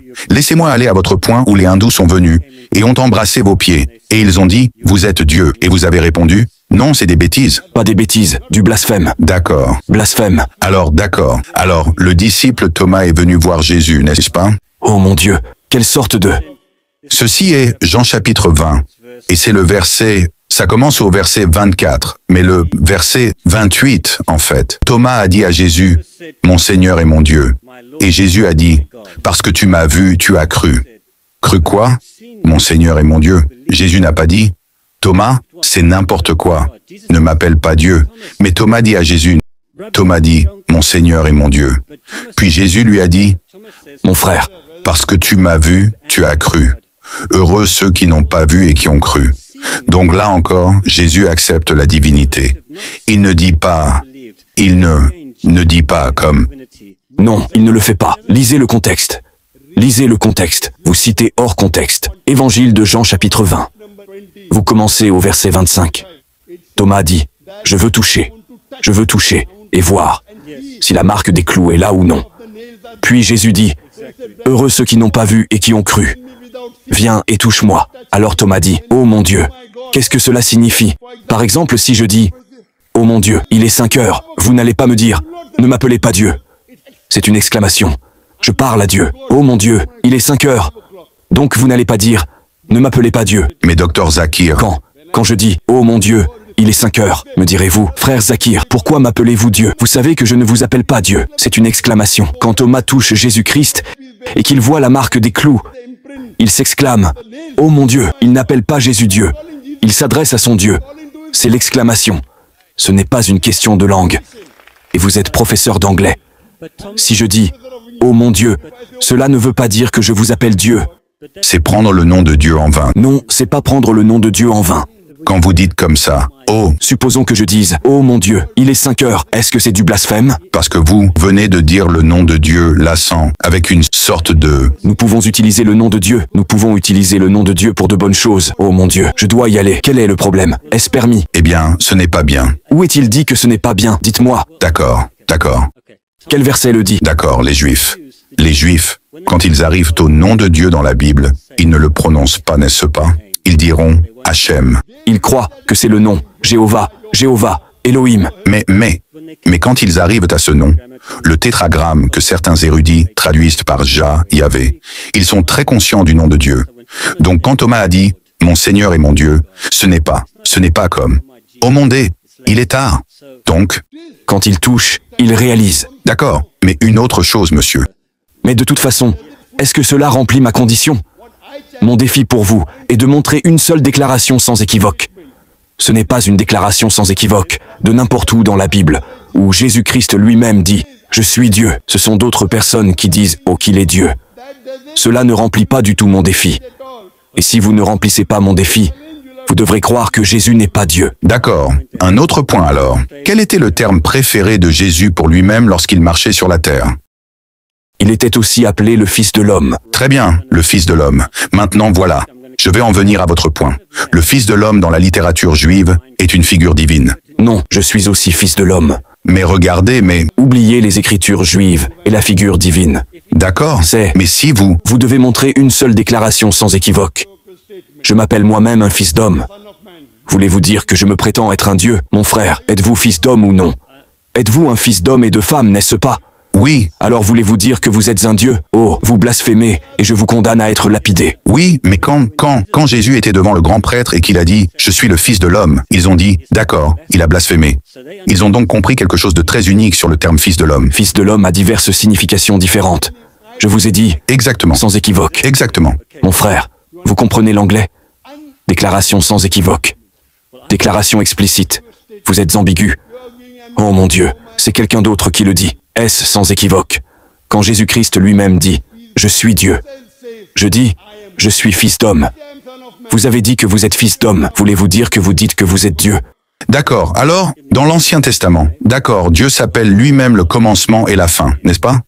B: aller à votre point où les hindous sont venus et ont embrassé vos pieds. Et ils ont dit, vous êtes Dieu. Et vous avez répondu, non, c'est des bêtises.
A: Pas des bêtises, du blasphème.
B: D'accord.
A: Blasphème.
B: Alors, d'accord. Alors, le disciple Thomas est venu voir Jésus, n'est-ce pas?
A: Oh mon Dieu, quelle sorte de...
B: Ceci est Jean chapitre 20, et c'est le verset Ça commence au verset 24, mais le verset 28, en fait. Thomas a dit à Jésus, « Mon Seigneur et mon Dieu. » Et Jésus a dit, « Parce que tu m'as vu, tu as cru. » Cru quoi? Mon Seigneur et mon Dieu. Jésus n'a pas dit, « Thomas, c'est n'importe quoi. Ne m'appelle pas Dieu. » Mais Thomas dit à Jésus, Thomas dit, « Mon Seigneur et mon Dieu. » Puis Jésus lui a dit,
A: « Mon frère,
B: parce que tu m'as vu, tu as cru. Heureux ceux qui n'ont pas vu et qui ont cru. » Donc là encore, Jésus accepte la divinité. Il ne dit pas comme...
A: Non, il ne le fait pas. Lisez le contexte. Lisez le contexte. Vous citez hors contexte. Évangile de Jean chapitre 20. Vous commencez au verset 25. Thomas dit, « Je veux toucher et voir si la marque des clous est là ou non. » Puis Jésus dit, « Heureux ceux qui n'ont pas vu et qui ont cru. Viens et touche-moi. » Alors Thomas dit, « Oh mon Dieu, qu'est-ce que cela signifie? Par exemple, si je dis, « Oh mon Dieu, il est 5 heures. » Vous n'allez pas me dire, « Ne m'appelez pas Dieu. » C'est une exclamation. Je parle à Dieu. « Oh mon Dieu, il est 5 heures. » Donc vous n'allez pas dire, « Ne m'appelez pas Dieu. »
B: Mais docteur Zakir...
A: Quand je dis, « Oh mon Dieu, il est 5 heures. » Me direz-vous, « Frère Zakir, pourquoi m'appelez-vous Dieu? Vous savez que je ne vous appelle pas Dieu. » C'est une exclamation. Quand Thomas touche Jésus-Christ et qu'il voit la marque des clous, il s'exclame, « Oh mon Dieu !» Il n'appelle pas Jésus Dieu. Il s'adresse à son Dieu. C'est l'exclamation. Ce n'est pas une question de langue. Et vous êtes professeur d'anglais. Si je dis, « Oh mon Dieu !» cela ne veut pas dire que je vous appelle Dieu.
B: C'est prendre le nom de Dieu en vain.
A: Non, c'est pas prendre le nom de Dieu en vain.
B: Quand vous dites comme ça, « Oh !»
A: Supposons que je dise, « Oh mon Dieu, il est 5 heures. » Est-ce que c'est du blasphème?
B: Parce que vous venez de dire le nom de Dieu lassant, avec une sorte de...
A: Nous pouvons utiliser le nom de Dieu. Nous pouvons utiliser le nom de Dieu pour de bonnes choses. Oh mon Dieu, je dois y aller. Quel est le problème? Est-ce permis?
B: Eh bien, ce n'est pas bien.
A: Où est-il dit que ce n'est pas bien? Dites-moi.
B: D'accord.
A: Quel verset le dit?
B: D'accord, les Juifs. Les Juifs, quand ils arrivent au nom de Dieu dans la Bible, ils ne le prononcent pas, n'est-ce pas? Ils diront Hachem.
A: Ils croient que c'est le nom, Jéhovah, Elohim.
B: Mais quand ils arrivent à ce nom, le tétragramme que certains érudits traduisent par Jah, Yahvé, ils sont très conscients du nom de Dieu. Donc quand Thomas a dit « Mon Seigneur et mon Dieu », ce n'est pas comme « Oh mon Dieu, il est tard ». Donc,
A: quand il touche, il réalise.
B: D'accord, mais une autre chose, monsieur.
A: Mais de toute façon, est-ce que cela remplit ma condition? Mon défi pour vous est de montrer une seule déclaration sans équivoque. Ce n'est pas une déclaration sans équivoque, de n'importe où dans la Bible, où Jésus-Christ lui-même dit « Je suis Dieu ». Ce sont d'autres personnes qui disent « Oh, qu'il est Dieu ». Cela ne remplit pas du tout mon défi. Et si vous ne remplissez pas mon défi, vous devrez croire que Jésus n'est pas Dieu.
B: D'accord. Un autre point alors. Quel était le terme préféré de Jésus pour lui-même lorsqu'il marchait sur la terre?
A: Il était aussi appelé le Fils de l'homme.
B: Très bien, le Fils de l'homme. Maintenant voilà, je vais en venir à votre point. Le Fils de l'homme dans la littérature juive est une figure divine.
A: Non, je suis aussi Fils de l'homme.
B: Mais regardez,
A: Oubliez les écritures juives et la figure divine.
B: D'accord, mais si vous...
A: Vous devez montrer une seule déclaration sans équivoque. Je m'appelle moi-même un fils d'homme. Voulez-vous dire que je me prétends être un Dieu? Mon frère, êtes-vous fils d'homme ou non? Êtes-vous un fils d'homme et de femme, n'est-ce pas?
B: Oui.
A: Alors voulez-vous dire que vous êtes un Dieu? Oh, vous blasphémez, et je vous condamne à être lapidé.
B: Oui, mais quand Jésus était devant le grand prêtre et qu'il a dit « Je suis le Fils de l'homme », ils ont dit « D'accord, il a blasphémé ». Ils ont donc compris quelque chose de très unique sur le terme « Fils de l'homme ».
A: Fils de l'homme a diverses significations différentes. Je vous ai dit...
B: Exactement.
A: Sans équivoque.
B: Exactement.
A: Mon frère, vous comprenez l'anglais? Déclaration sans équivoque. Déclaration explicite. Vous êtes ambigu. Oh mon Dieu, c'est quelqu'un d'autre qui le dit. Est-ce sans équivoque? Quand Jésus-Christ lui-même dit « Je suis Dieu », je dis « Je suis fils d'homme ». Vous avez dit que vous êtes fils d'homme. Voulez-vous dire que vous dites que vous êtes Dieu?
B: D'accord. Alors, dans l'Ancien Testament, d'accord, Dieu s'appelle lui-même le commencement et la fin, n'est-ce pas?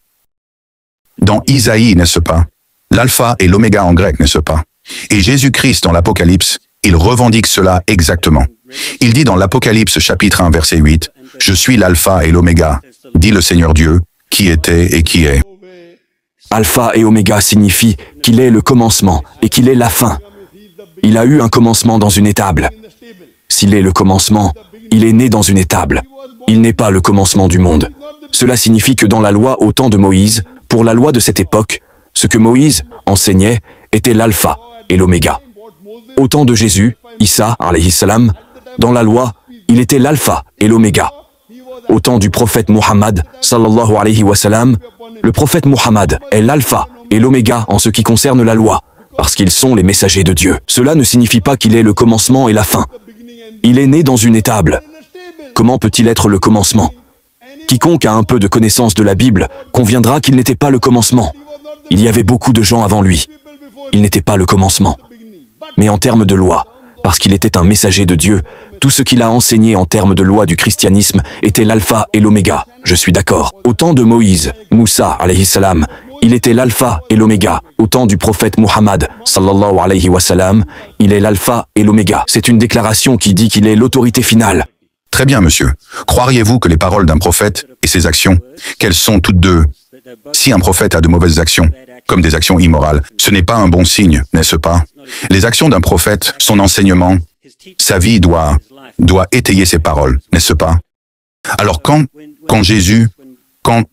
B: Dans Isaïe, n'est-ce pas? L'alpha et l'oméga en grec, n'est-ce pas? Et Jésus-Christ dans l'Apocalypse, il revendique cela exactement. Il dit dans l'Apocalypse chapitre 1 verset 8, « Je suis l'alpha et l'oméga, dit le Seigneur Dieu, qui était et qui est. »
A: Alpha et oméga signifie qu'il est le commencement et qu'il est la fin. Il a eu un commencement dans une étable. S'il est le commencement, il est né dans une étable. Il n'est pas le commencement du monde. Cela signifie que dans la loi au temps de Moïse, pour la loi de cette époque, ce que Moïse enseignait était l'alpha et l'oméga. Au temps de Jésus, Isa, alayhi salam, dans la loi, il était l'alpha et l'oméga. Au temps du prophète Muhammad, sallallahu alayhi wa sallam, le prophète Muhammad est l'alpha et l'oméga en ce qui concerne la loi, parce qu'ils sont les messagers de Dieu. Cela ne signifie pas qu'il est le commencement et la fin. Il est né dans une étable. Comment peut-il être le commencement? Quiconque a un peu de connaissance de la Bible conviendra qu'il n'était pas le commencement. Il y avait beaucoup de gens avant lui. Il n'était pas le commencement. Mais en termes de loi, parce qu'il était un messager de Dieu, tout ce qu'il a enseigné en termes de loi du christianisme était l'alpha et l'oméga. Je suis d'accord. Au temps de Moïse, Moussa, alayhi salam, il était l'alpha et l'oméga. Au temps du prophète Muhammad, sallallahu alayhi wa sallam, il est l'alpha et l'oméga. C'est une déclaration qui dit qu'il est l'autorité finale.
B: Très bien, monsieur. Croiriez-vous que les paroles d'un prophète et ses actions, qu'elles sont toutes deux, si un prophète a de mauvaises actions, comme des actions immorales, ce n'est pas un bon signe, n'est-ce pas? Les actions d'un prophète, son enseignement, sa vie doit étayer ses paroles, n'est-ce pas? Alors quand Jésus, quand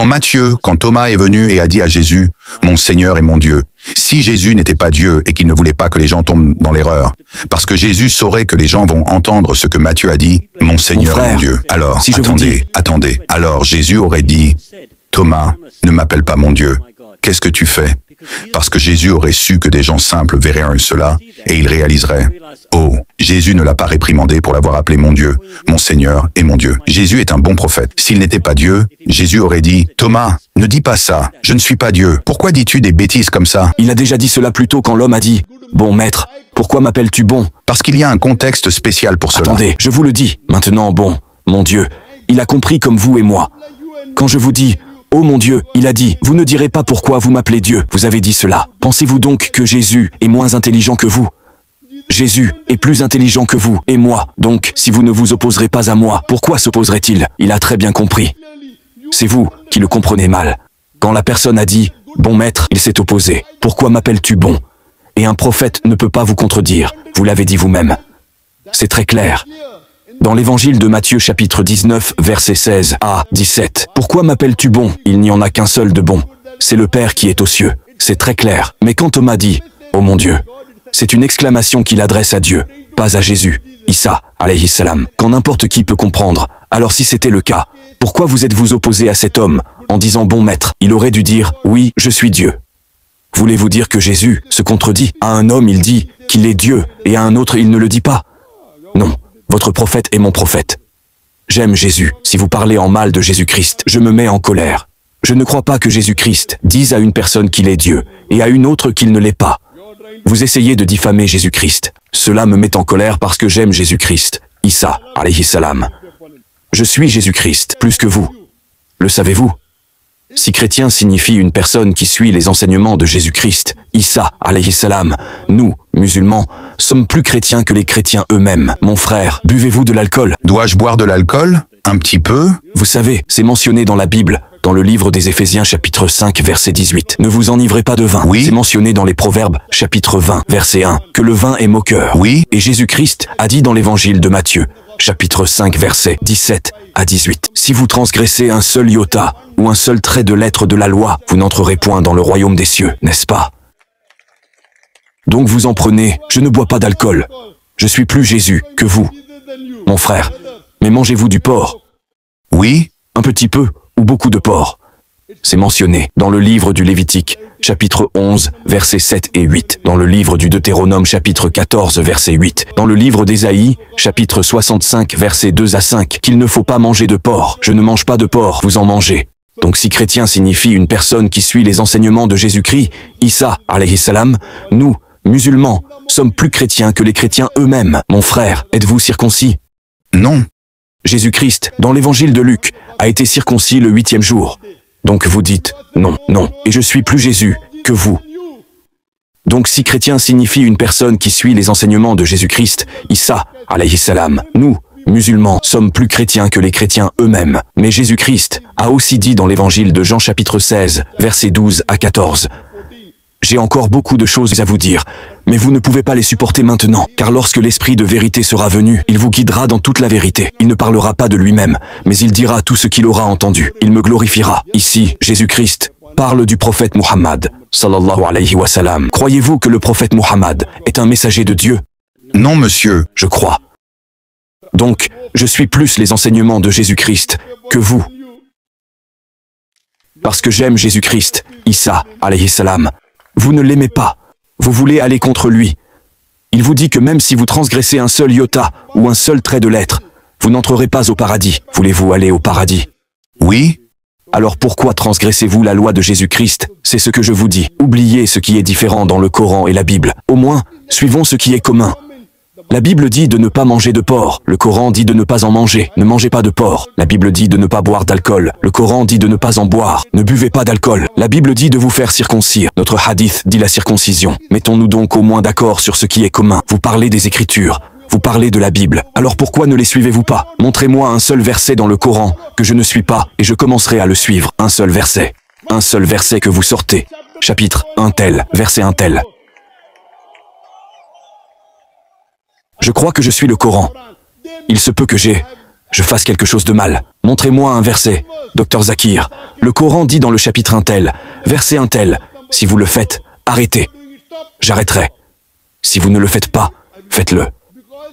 B: Matthieu, quand Thomas est venu et a dit à Jésus, « Mon Seigneur et mon Dieu », si Jésus n'était pas Dieu et qu'il ne voulait pas que les gens tombent dans l'erreur, parce que Jésus saurait que les gens vont entendre ce que Matthieu a dit, « Mon Seigneur et mon Dieu ». Alors,
A: si
B: attendez. Alors Jésus aurait dit, « Thomas, ne m'appelle pas mon Dieu. Qu'est-ce que tu fais ?» Parce que Jésus aurait su que des gens simples verraient cela et ils réaliseraient, « Oh, Jésus ne l'a pas réprimandé pour l'avoir appelé mon Dieu, mon Seigneur et mon Dieu. » Jésus est un bon prophète. S'il n'était pas Dieu, Jésus aurait dit, « Thomas, ne dis pas ça, je ne suis pas Dieu. Pourquoi dis-tu des bêtises comme ça ?»
A: Il a déjà dit cela plus tôt quand l'homme a dit, « Bon maître, pourquoi m'appelles-tu bon ?»
B: Parce qu'il y a un contexte spécial pour cela.
A: Attendez, je vous le dis, maintenant bon, mon Dieu, il a compris comme vous et moi. Quand je vous dis, « Oh mon Dieu », il a dit, « Vous ne direz pas pourquoi vous m'appelez Dieu. » Vous avez dit cela. Pensez-vous donc que Jésus est moins intelligent que vous? Jésus est plus intelligent que vous et moi. Donc, si vous ne vous opposerez pas à moi, pourquoi s'opposerait-il? Il a très bien compris. C'est vous qui le comprenez mal. Quand la personne a dit « Bon maître », il s'est opposé. « Pourquoi m'appelles-tu bon ?» Et un prophète ne peut pas vous contredire. Vous l'avez dit vous-même. C'est très clair. Dans l'évangile de Matthieu chapitre 19, versets 16 à 17. « Pourquoi m'appelles-tu bon? Il n'y en a qu'un seul de bon. C'est le Père qui est aux cieux. » C'est très clair. Mais quand Thomas dit « Oh mon Dieu », c'est une exclamation qu'il adresse à Dieu, pas à Jésus, Isa, alayhi salam. Quand n'importe qui peut comprendre, alors si c'était le cas, pourquoi vous êtes-vous opposé à cet homme en disant « Bon maître », il aurait dû dire « Oui, je suis Dieu ». Voulez-vous dire que Jésus se contredit? À un homme, il dit qu'il est Dieu, et à un autre, il ne le dit pas. Non, votre prophète est mon prophète. J'aime Jésus. Si vous parlez en mal de Jésus-Christ, je me mets en colère. Je ne crois pas que Jésus-Christ dise à une personne qu'il est Dieu, et à une autre qu'il ne l'est pas. Vous essayez de diffamer Jésus-Christ. Cela me met en colère parce que j'aime Jésus-Christ. Isa, alayhi salam. Je suis Jésus-Christ, plus que vous. Le savez-vous? Si chrétien signifie une personne qui suit les enseignements de Jésus-Christ, Isa, alayhi salam, nous, musulmans, sommes plus chrétiens que les chrétiens eux-mêmes. Mon frère, buvez-vous de l'alcool?
B: Dois-je boire de l'alcool? Un petit peu?
A: Vous savez, c'est mentionné dans la Bible, dans le livre des Éphésiens chapitre 5 verset 18. Ne vous enivrez pas de vin.
B: Oui.
A: C'est mentionné dans les Proverbes chapitre 20 verset 1, que le vin est moqueur.
B: Oui.
A: Et Jésus-Christ a dit dans l'évangile de Matthieu, chapitre 5 verset 17 à 18. Si vous transgressez un seul iota, ou un seul trait de lettre de la loi, vous n'entrerez point dans le royaume des cieux, n'est-ce pas? Donc vous en prenez, je ne bois pas d'alcool. Je suis plus Jésus que vous, mon frère. Mais mangez-vous du porc?
B: Oui.
A: Un petit peu, ou beaucoup de porc. C'est mentionné dans le livre du Lévitique, chapitre 11, versets 7 et 8, dans le livre du Deutéronome, chapitre 14, verset 8, dans le livre d'Ésaïe, chapitre 65, versets 2 à 5, qu'il ne faut pas manger de porc. Je ne mange pas de porc, vous en mangez. Donc si chrétien signifie une personne qui suit les enseignements de Jésus-Christ, Isa, alayhi salam, nous, musulmans, sommes plus chrétiens que les chrétiens eux-mêmes. Mon frère, êtes-vous circoncis?
B: Non.
A: Jésus-Christ, dans l'évangile de Luc, a été circoncis le 8e jour. Donc vous dites, non, non, et je suis plus Jésus que vous. Donc si chrétien signifie une personne qui suit les enseignements de Jésus-Christ, Isa, alayhi salam, nous, musulmans, sommes plus chrétiens que les chrétiens eux-mêmes. Mais Jésus-Christ a aussi dit dans l'évangile de Jean chapitre 16, versets 12 à 14, « J'ai encore beaucoup de choses à vous dire, mais vous ne pouvez pas les supporter maintenant, car lorsque l'Esprit de vérité sera venu, il vous guidera dans toute la vérité. Il ne parlera pas de lui-même, mais il dira tout ce qu'il aura entendu. Il me glorifiera. » Ici, Jésus-Christ parle du prophète Muhammad, sallallahu alayhi wa sallam. Croyez-vous que le prophète Muhammad est un messager de Dieu?
B: Non, monsieur.
A: Je crois. Donc, je suis plus les enseignements de Jésus-Christ que vous. Parce que j'aime Jésus-Christ, Isa, alayhi salam. Vous ne l'aimez pas. Vous voulez aller contre lui. Il vous dit que même si vous transgressez un seul iota ou un seul trait de lettre, vous n'entrerez pas au paradis. Voulez-vous aller au paradis?
B: Oui.
A: Alors pourquoi transgressez-vous la loi de Jésus-Christ? C'est ce que je vous dis. Oubliez ce qui est différent dans le Coran et la Bible. Au moins, suivons ce qui est commun. La Bible dit de ne pas manger de porc. Le Coran dit de ne pas en manger. Ne mangez pas de porc. La Bible dit de ne pas boire d'alcool. Le Coran dit de ne pas en boire. Ne buvez pas d'alcool. La Bible dit de vous faire circoncire. Notre hadith dit la circoncision. Mettons-nous donc au moins d'accord sur ce qui est commun. Vous parlez des Écritures. Vous parlez de la Bible. Alors pourquoi ne les suivez-vous pas? Montrez-moi un seul verset dans le Coran que je ne suis pas et je commencerai à le suivre. Un seul verset. Un seul verset que vous sortez. Chapitre un tel, verset un tel. Je crois que je suis le Coran. Il se peut que je fasse quelque chose de mal. Montrez-moi un verset. Docteur Zakir, le Coran dit dans le chapitre un tel, verset un tel, si vous le faites, arrêtez. J'arrêterai. Si vous ne le faites pas, faites-le.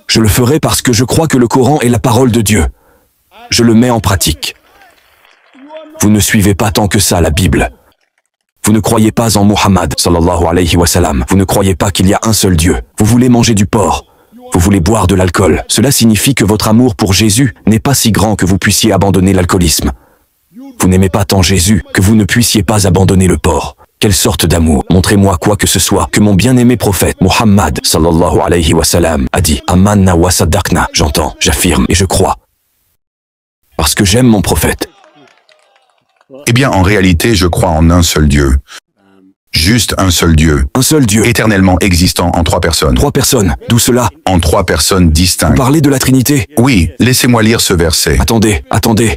A: Je le ferai parce que je crois que le Coran est la parole de Dieu. Je le mets en pratique. Vous ne suivez pas tant que ça la Bible. Vous ne croyez pas en Muhammad, sallallahu alayhi wa sallam. Vous ne croyez pas qu'il y a un seul Dieu. Vous voulez manger du porc. Vous voulez boire de l'alcool. Cela signifie que votre amour pour Jésus n'est pas si grand que vous puissiez abandonner l'alcoolisme. Vous n'aimez pas tant Jésus que vous ne puissiez pas abandonner le porc. Quelle sorte d'amour? Montrez-moi quoi que ce soit que mon bien-aimé prophète Muhammad, sallallahu alayhi wa sallam, a dit. Amanna wa saddaqna. J'entends, j'affirme et je crois. Parce que j'aime mon prophète.
B: Eh bien, en réalité, je crois en un seul Dieu. Juste un seul Dieu.
A: Un seul Dieu.
B: Éternellement existant en 3 personnes.
A: 3 personnes. D'où cela?
B: En 3 personnes distinctes.
A: Parlez de la Trinité.
B: Oui, laissez-moi lire ce verset.
A: Attendez,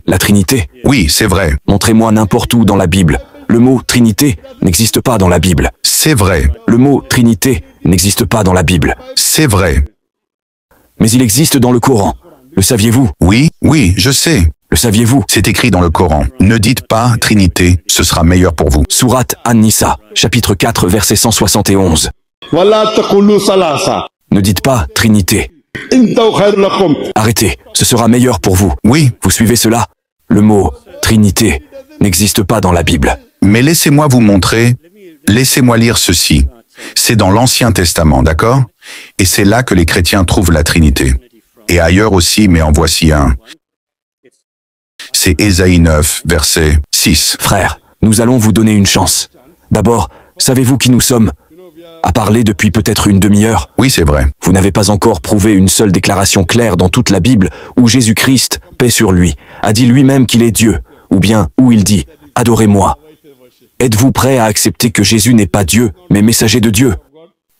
A: la Trinité.
B: Oui, c'est vrai.
A: Montrez-moi n'importe où dans la Bible. Le mot Trinité n'existe pas dans la Bible.
B: C'est vrai.
A: Le mot Trinité n'existe pas dans la Bible.
B: C'est vrai.
A: Mais il existe dans le Coran. Le saviez-vous?
B: Oui, oui, je sais.
A: Le saviez-vous?
B: C'est écrit dans le Coran. Ne dites pas Trinité, ce sera meilleur pour vous.
A: Sourate An-Nisa, chapitre 4, verset 171. Ne dites pas Trinité. Arrêtez, ce sera meilleur pour vous.
B: Oui.
A: Vous suivez cela? Le mot Trinité n'existe pas dans la Bible.
B: Mais laissez-moi vous montrer, laissez-moi lire ceci. C'est dans l'Ancien Testament, d'accord? Et c'est là que les chrétiens trouvent la Trinité. Et ailleurs aussi, mais en voici un. C'est Ésaïe 9, verset 6.
A: Frère, nous allons vous donner une chance. D'abord, savez-vous qui nous sommes? À parler depuis peut-être une demi-heure.
B: Oui, c'est vrai.
A: Vous n'avez pas encore prouvé une seule déclaration claire dans toute la Bible où Jésus-Christ, paix sur lui, a dit lui-même qu'il est Dieu, ou bien où il dit « Adorez-moi ». Êtes-vous prêt à accepter que Jésus n'est pas Dieu, mais messager de Dieu?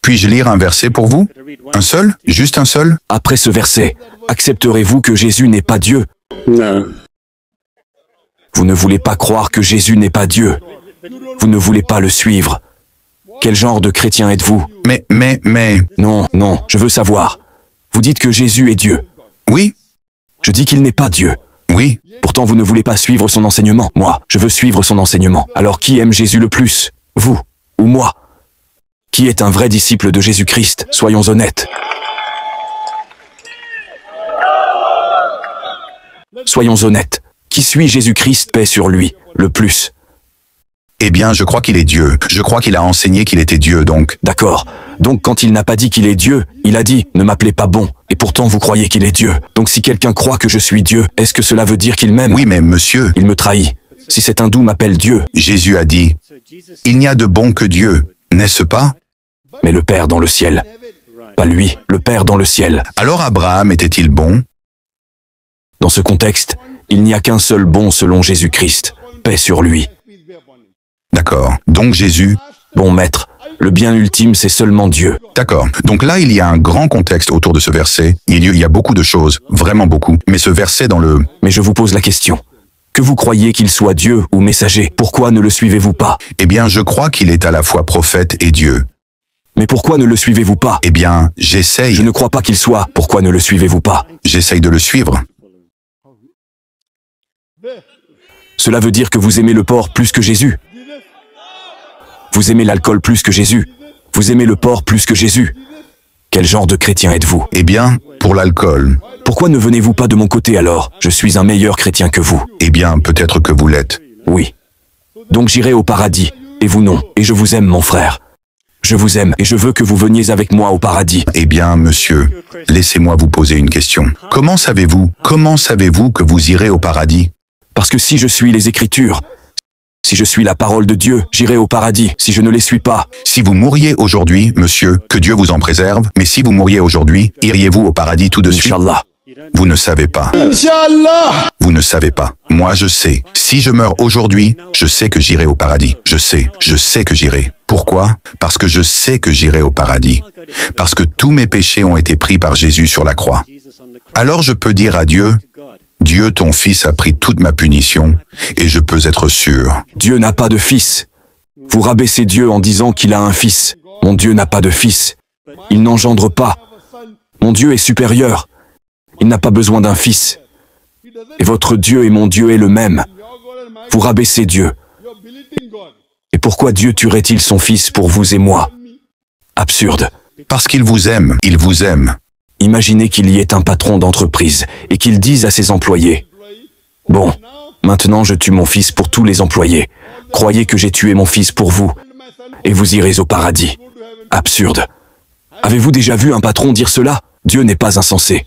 B: Puis-je lire un verset pour vous? Un seul? Juste un seul?
A: Après ce verset, accepterez-vous que Jésus n'est pas Dieu?
C: Non.
A: Vous ne voulez pas croire que Jésus n'est pas Dieu. Vous ne voulez pas le suivre. Quel genre de chrétien êtes-vous?
B: Mais...
A: Non, je veux savoir. Vous dites que Jésus est Dieu.
B: Oui,
A: Je dis qu'il n'est pas Dieu.
B: oui.
A: Pourtant, vous ne voulez pas suivre son enseignement. Moi, je veux suivre son enseignement. Alors qui aime Jésus le plus? Vous ou moi? Qui est un vrai disciple de Jésus-Christ? Soyons honnêtes. Soyons honnêtes. Qui suit Jésus-Christ, paix sur lui, le plus?
B: Eh bien, je crois qu'il est Dieu. Je crois qu'il a enseigné qu'il était Dieu, donc.
A: D'accord. Donc quand il n'a pas dit qu'il est Dieu, il a dit « Ne m'appelez pas bon ». Et pourtant vous croyez qu'il est Dieu. Donc si quelqu'un croit que je suis Dieu, est-ce que cela veut dire qu'il m'aime?
B: Oui, mais monsieur,
A: Il me trahit. Si cet hindou m'appelle Dieu,
B: Jésus a dit, il n'y a de bon que Dieu, n'est-ce pas?
A: mais le Père dans le ciel. Pas lui, le Père dans le ciel.
B: Alors Abraham était-il bon?
A: Dans ce contexte, il n'y a qu'un seul bon selon Jésus-Christ. Paix sur lui.
B: D'accord. Donc Jésus,
A: Bon maître, le bien ultime c'est seulement Dieu.
B: d'accord. Donc là, il y a un grand contexte autour de ce verset. Il y a beaucoup de choses, vraiment beaucoup. Mais ce verset dans le...
A: Mais je vous pose la question. Que vous croyez qu'il soit Dieu ou messager, pourquoi ne le suivez-vous pas?
B: Eh bien, je crois qu'il est à la fois prophète et Dieu.
A: Mais pourquoi ne le suivez-vous pas?
B: Eh bien,
A: Je
B: j'essaye
A: ne crois pas qu'il soit. Pourquoi ne le suivez-vous pas?
B: de le suivre.
A: Cela veut dire que vous aimez le porc plus que Jésus. Vous aimez l'alcool plus que Jésus. Vous aimez le porc plus que Jésus. Quel genre de chrétien êtes-vous?
B: Eh bien, pour l'alcool,
A: Pourquoi ne venez-vous pas de mon côté alors? Je suis un meilleur chrétien que vous.
B: eh bien, peut-être que vous l'êtes.
A: Oui. Donc j'irai au paradis, et vous non, et je vous aime mon frère. Je vous aime, et je veux que vous veniez avec moi au paradis.
B: Eh bien, monsieur, laissez-moi vous poser une question. Comment savez-vous que vous irez au paradis?
A: Parce que si je suis les Écritures, si je suis la parole de Dieu, j'irai au paradis. Si je ne les suis pas,
B: Si vous mourriez aujourd'hui, monsieur, que Dieu vous en préserve, mais si vous mourriez aujourd'hui, iriez-vous au paradis tout de suite?
A: Inch'Allah.
B: Vous ne savez pas. Vous ne savez pas. Moi, je sais. Si je meurs aujourd'hui, je sais que j'irai au paradis. Je sais que j'irai. Pourquoi? Parce que je sais que j'irai au paradis. Parce que tous mes péchés ont été pris par Jésus sur la croix. Alors je peux dire à Dieu, Dieu, ton Fils a pris toute ma punition, et je peux être sûr.
A: Dieu n'a pas de fils. Vous rabaissez Dieu en disant qu'il a un fils. Mon Dieu n'a pas de fils. Il n'engendre pas. Mon Dieu est supérieur. Il n'a pas besoin d'un fils. Et votre Dieu et mon Dieu est le même. Vous rabaissez Dieu. Et pourquoi Dieu tuerait-il son fils pour vous et moi? Absurde.
B: Parce qu'il vous aime, il vous aime.
A: Imaginez qu'il y ait un patron d'entreprise et qu'il dise à ses employés, « Bon, maintenant je tue mon fils pour tous les employés. Croyez que j'ai tué mon fils pour vous, et vous irez au paradis. » Absurde. Avez-vous déjà vu un patron dire cela? Dieu n'est pas insensé.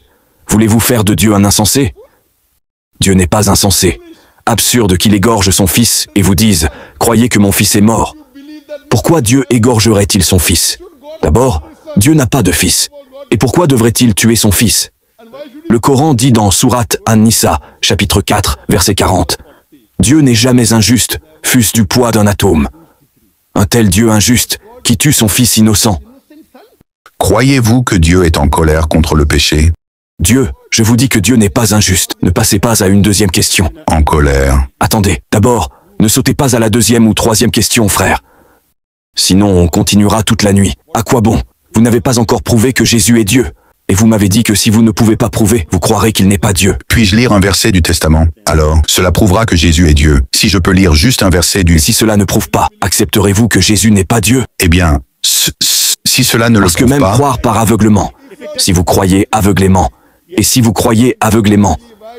A: Voulez-vous faire de Dieu un insensé? Dieu n'est pas insensé. Absurde qu'il égorge son fils et vous dise, « Croyez que mon fils est mort. » Pourquoi Dieu égorgerait-il son fils? D'abord, Dieu n'a pas de fils. Et pourquoi devrait-il tuer son fils? Le Coran dit dans Sourate An-Nisa, chapitre 4, verset 40, « Dieu n'est jamais injuste, fût-ce du poids d'un atome. » Un tel Dieu injuste qui tue son fils innocent.
B: Croyez-vous que Dieu est en colère contre le péché?
A: Dieu, je vous dis que Dieu n'est pas injuste. Ne passez pas à une deuxième question.
B: En colère.
A: Attendez, d'abord, ne sautez pas à la deuxième ou troisième question, frère. Sinon, on continuera toute la nuit. À quoi bon? Vous n'avez pas encore prouvé que Jésus est Dieu. Et vous m'avez dit que si vous ne pouvez pas prouver, vous croirez qu'il n'est pas Dieu.
B: Puis-je lire un verset du Testament? Alors, cela prouvera que Jésus est Dieu. Si je peux lire juste un verset du...
A: Si cela ne prouve pas, accepterez-vous que Jésus n'est pas Dieu?
B: Eh bien, si cela ne le
A: Parce que
B: prouve
A: même
B: pas...
A: croire par aveuglement, si vous croyez aveuglément, et si vous croyez aveuglément,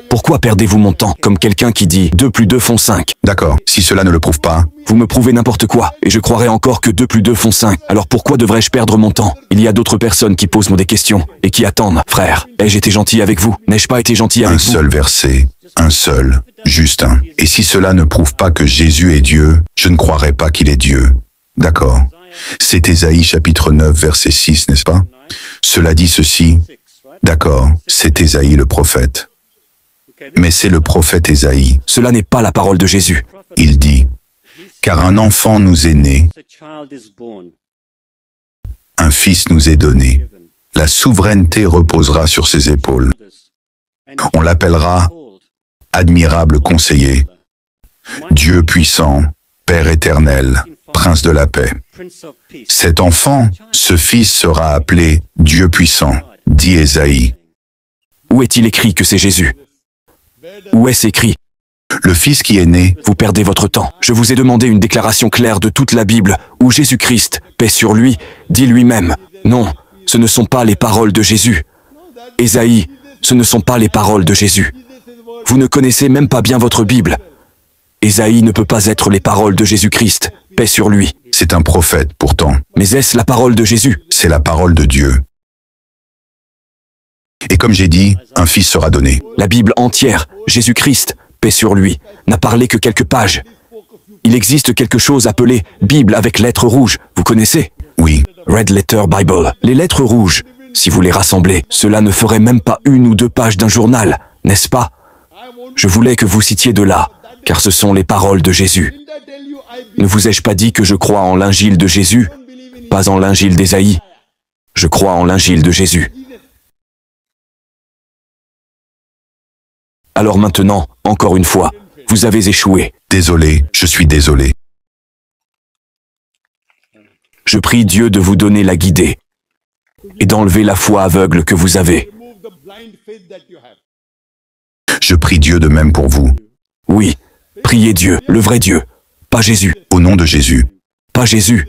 A: pourquoi perdez-vous mon temps comme quelqu'un qui dit 2 plus 2 font 5?
B: D'accord, si cela ne le prouve pas...
A: Vous me prouvez n'importe quoi, et je croirais encore que 2 plus 2 font 5. Alors pourquoi devrais-je perdre mon temps? Il y a d'autres personnes qui posent des questions, et qui attendent. Frère, ai-je été gentil avec vous? N'ai-je pas été gentil avec
B: Un
A: vous?
B: seul verset, un seul, juste un. Et si cela ne prouve pas que Jésus est Dieu, je ne croirais pas qu'il est Dieu. D'accord. C'est Ésaïe chapitre 9 verset 6, n'est-ce pas? Cela dit ceci. D'accord, c'est Ésaïe le prophète. Mais c'est le prophète Ésaïe.
A: Cela n'est pas la parole de Jésus.
B: Il dit, car un enfant nous est né, un fils nous est donné. La souveraineté reposera sur ses épaules. On l'appellera admirable conseiller, Dieu puissant, Père éternel, Prince de la paix. Cet enfant, ce fils sera appelé Dieu puissant, dit Ésaïe.
A: Où est-il écrit que c'est Jésus? Où est-ce écrit?
B: Le fils qui est né,
A: Vous perdez votre temps. Je vous ai demandé une déclaration claire de toute la Bible, où Jésus-Christ, paix sur lui, dit lui-même, non, ce ne sont pas les paroles de Jésus. Ésaïe, ce ne sont pas les paroles de Jésus. Vous ne connaissez même pas bien votre Bible. Ésaïe ne peut pas être les paroles de Jésus-Christ, paix sur lui.
B: c'est un prophète pourtant.
A: Mais est-ce la parole de Jésus?
B: C'est la parole de Dieu. Et comme j'ai dit, un fils sera donné.
A: La Bible entière, Jésus-Christ, paix sur lui, n'a parlé que quelques pages. Il existe quelque chose appelé Bible avec lettres rouges, vous connaissez?
B: Oui,
A: Red Letter Bible. Les lettres rouges, si vous les rassemblez, cela ne ferait même pas 1 ou 2 pages d'un journal, n'est-ce pas? Je voulais que vous citiez de là, car ce sont les paroles de Jésus. Ne vous ai-je pas dit que je crois en l'injile de Jésus, pas en l'injile d'Ésaïe? Je crois en l'injile de Jésus. Alors maintenant, encore une fois, vous avez échoué.
B: désolé, je suis désolé.
A: Je prie Dieu de vous donner la guidée et d'enlever la foi aveugle que vous avez.
B: Je prie Dieu de même pour vous.
A: Oui, priez Dieu, le vrai Dieu, pas Jésus.
B: Au nom de Jésus.
A: pas Jésus.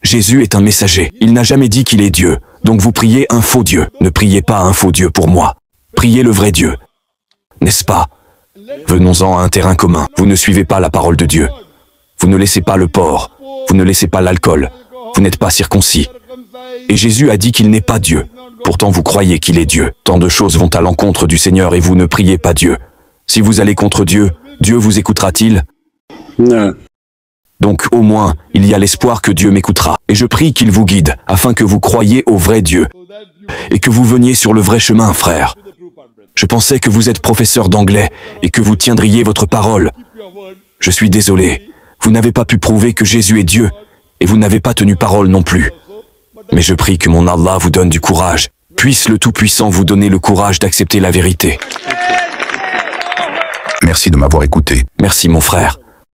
A: Jésus est un messager. Il n'a jamais dit qu'il est Dieu. Donc vous priez un faux Dieu. Ne priez pas un faux Dieu pour moi. Priez le vrai Dieu. N'est-ce pas? Venons-en à un terrain commun. Vous ne suivez pas la parole de Dieu. Vous ne laissez pas le porc. Vous ne laissez pas l'alcool. Vous n'êtes pas circoncis. Et Jésus a dit qu'il n'est pas Dieu. Pourtant vous croyez qu'il est Dieu. Tant de choses vont à l'encontre du Seigneur et vous ne priez pas Dieu. Si vous allez contre Dieu, Dieu vous écoutera-t-il?
C: Non.
A: Donc au moins, il y a l'espoir que Dieu m'écoutera. Et je prie qu'il vous guide, afin que vous croyiez au vrai Dieu. Et que vous veniez sur le vrai chemin, frère. Je pensais que vous êtes professeur d'anglais et que vous tiendriez votre parole. Je suis désolé. Vous n'avez pas pu prouver que Jésus est Dieu, et vous n'avez pas tenu parole non plus. Mais je prie que mon Allah vous donne du courage. Puisse le Tout-Puissant vous donner le courage d'accepter la vérité.
B: Merci de m'avoir écouté.
A: Merci mon frère.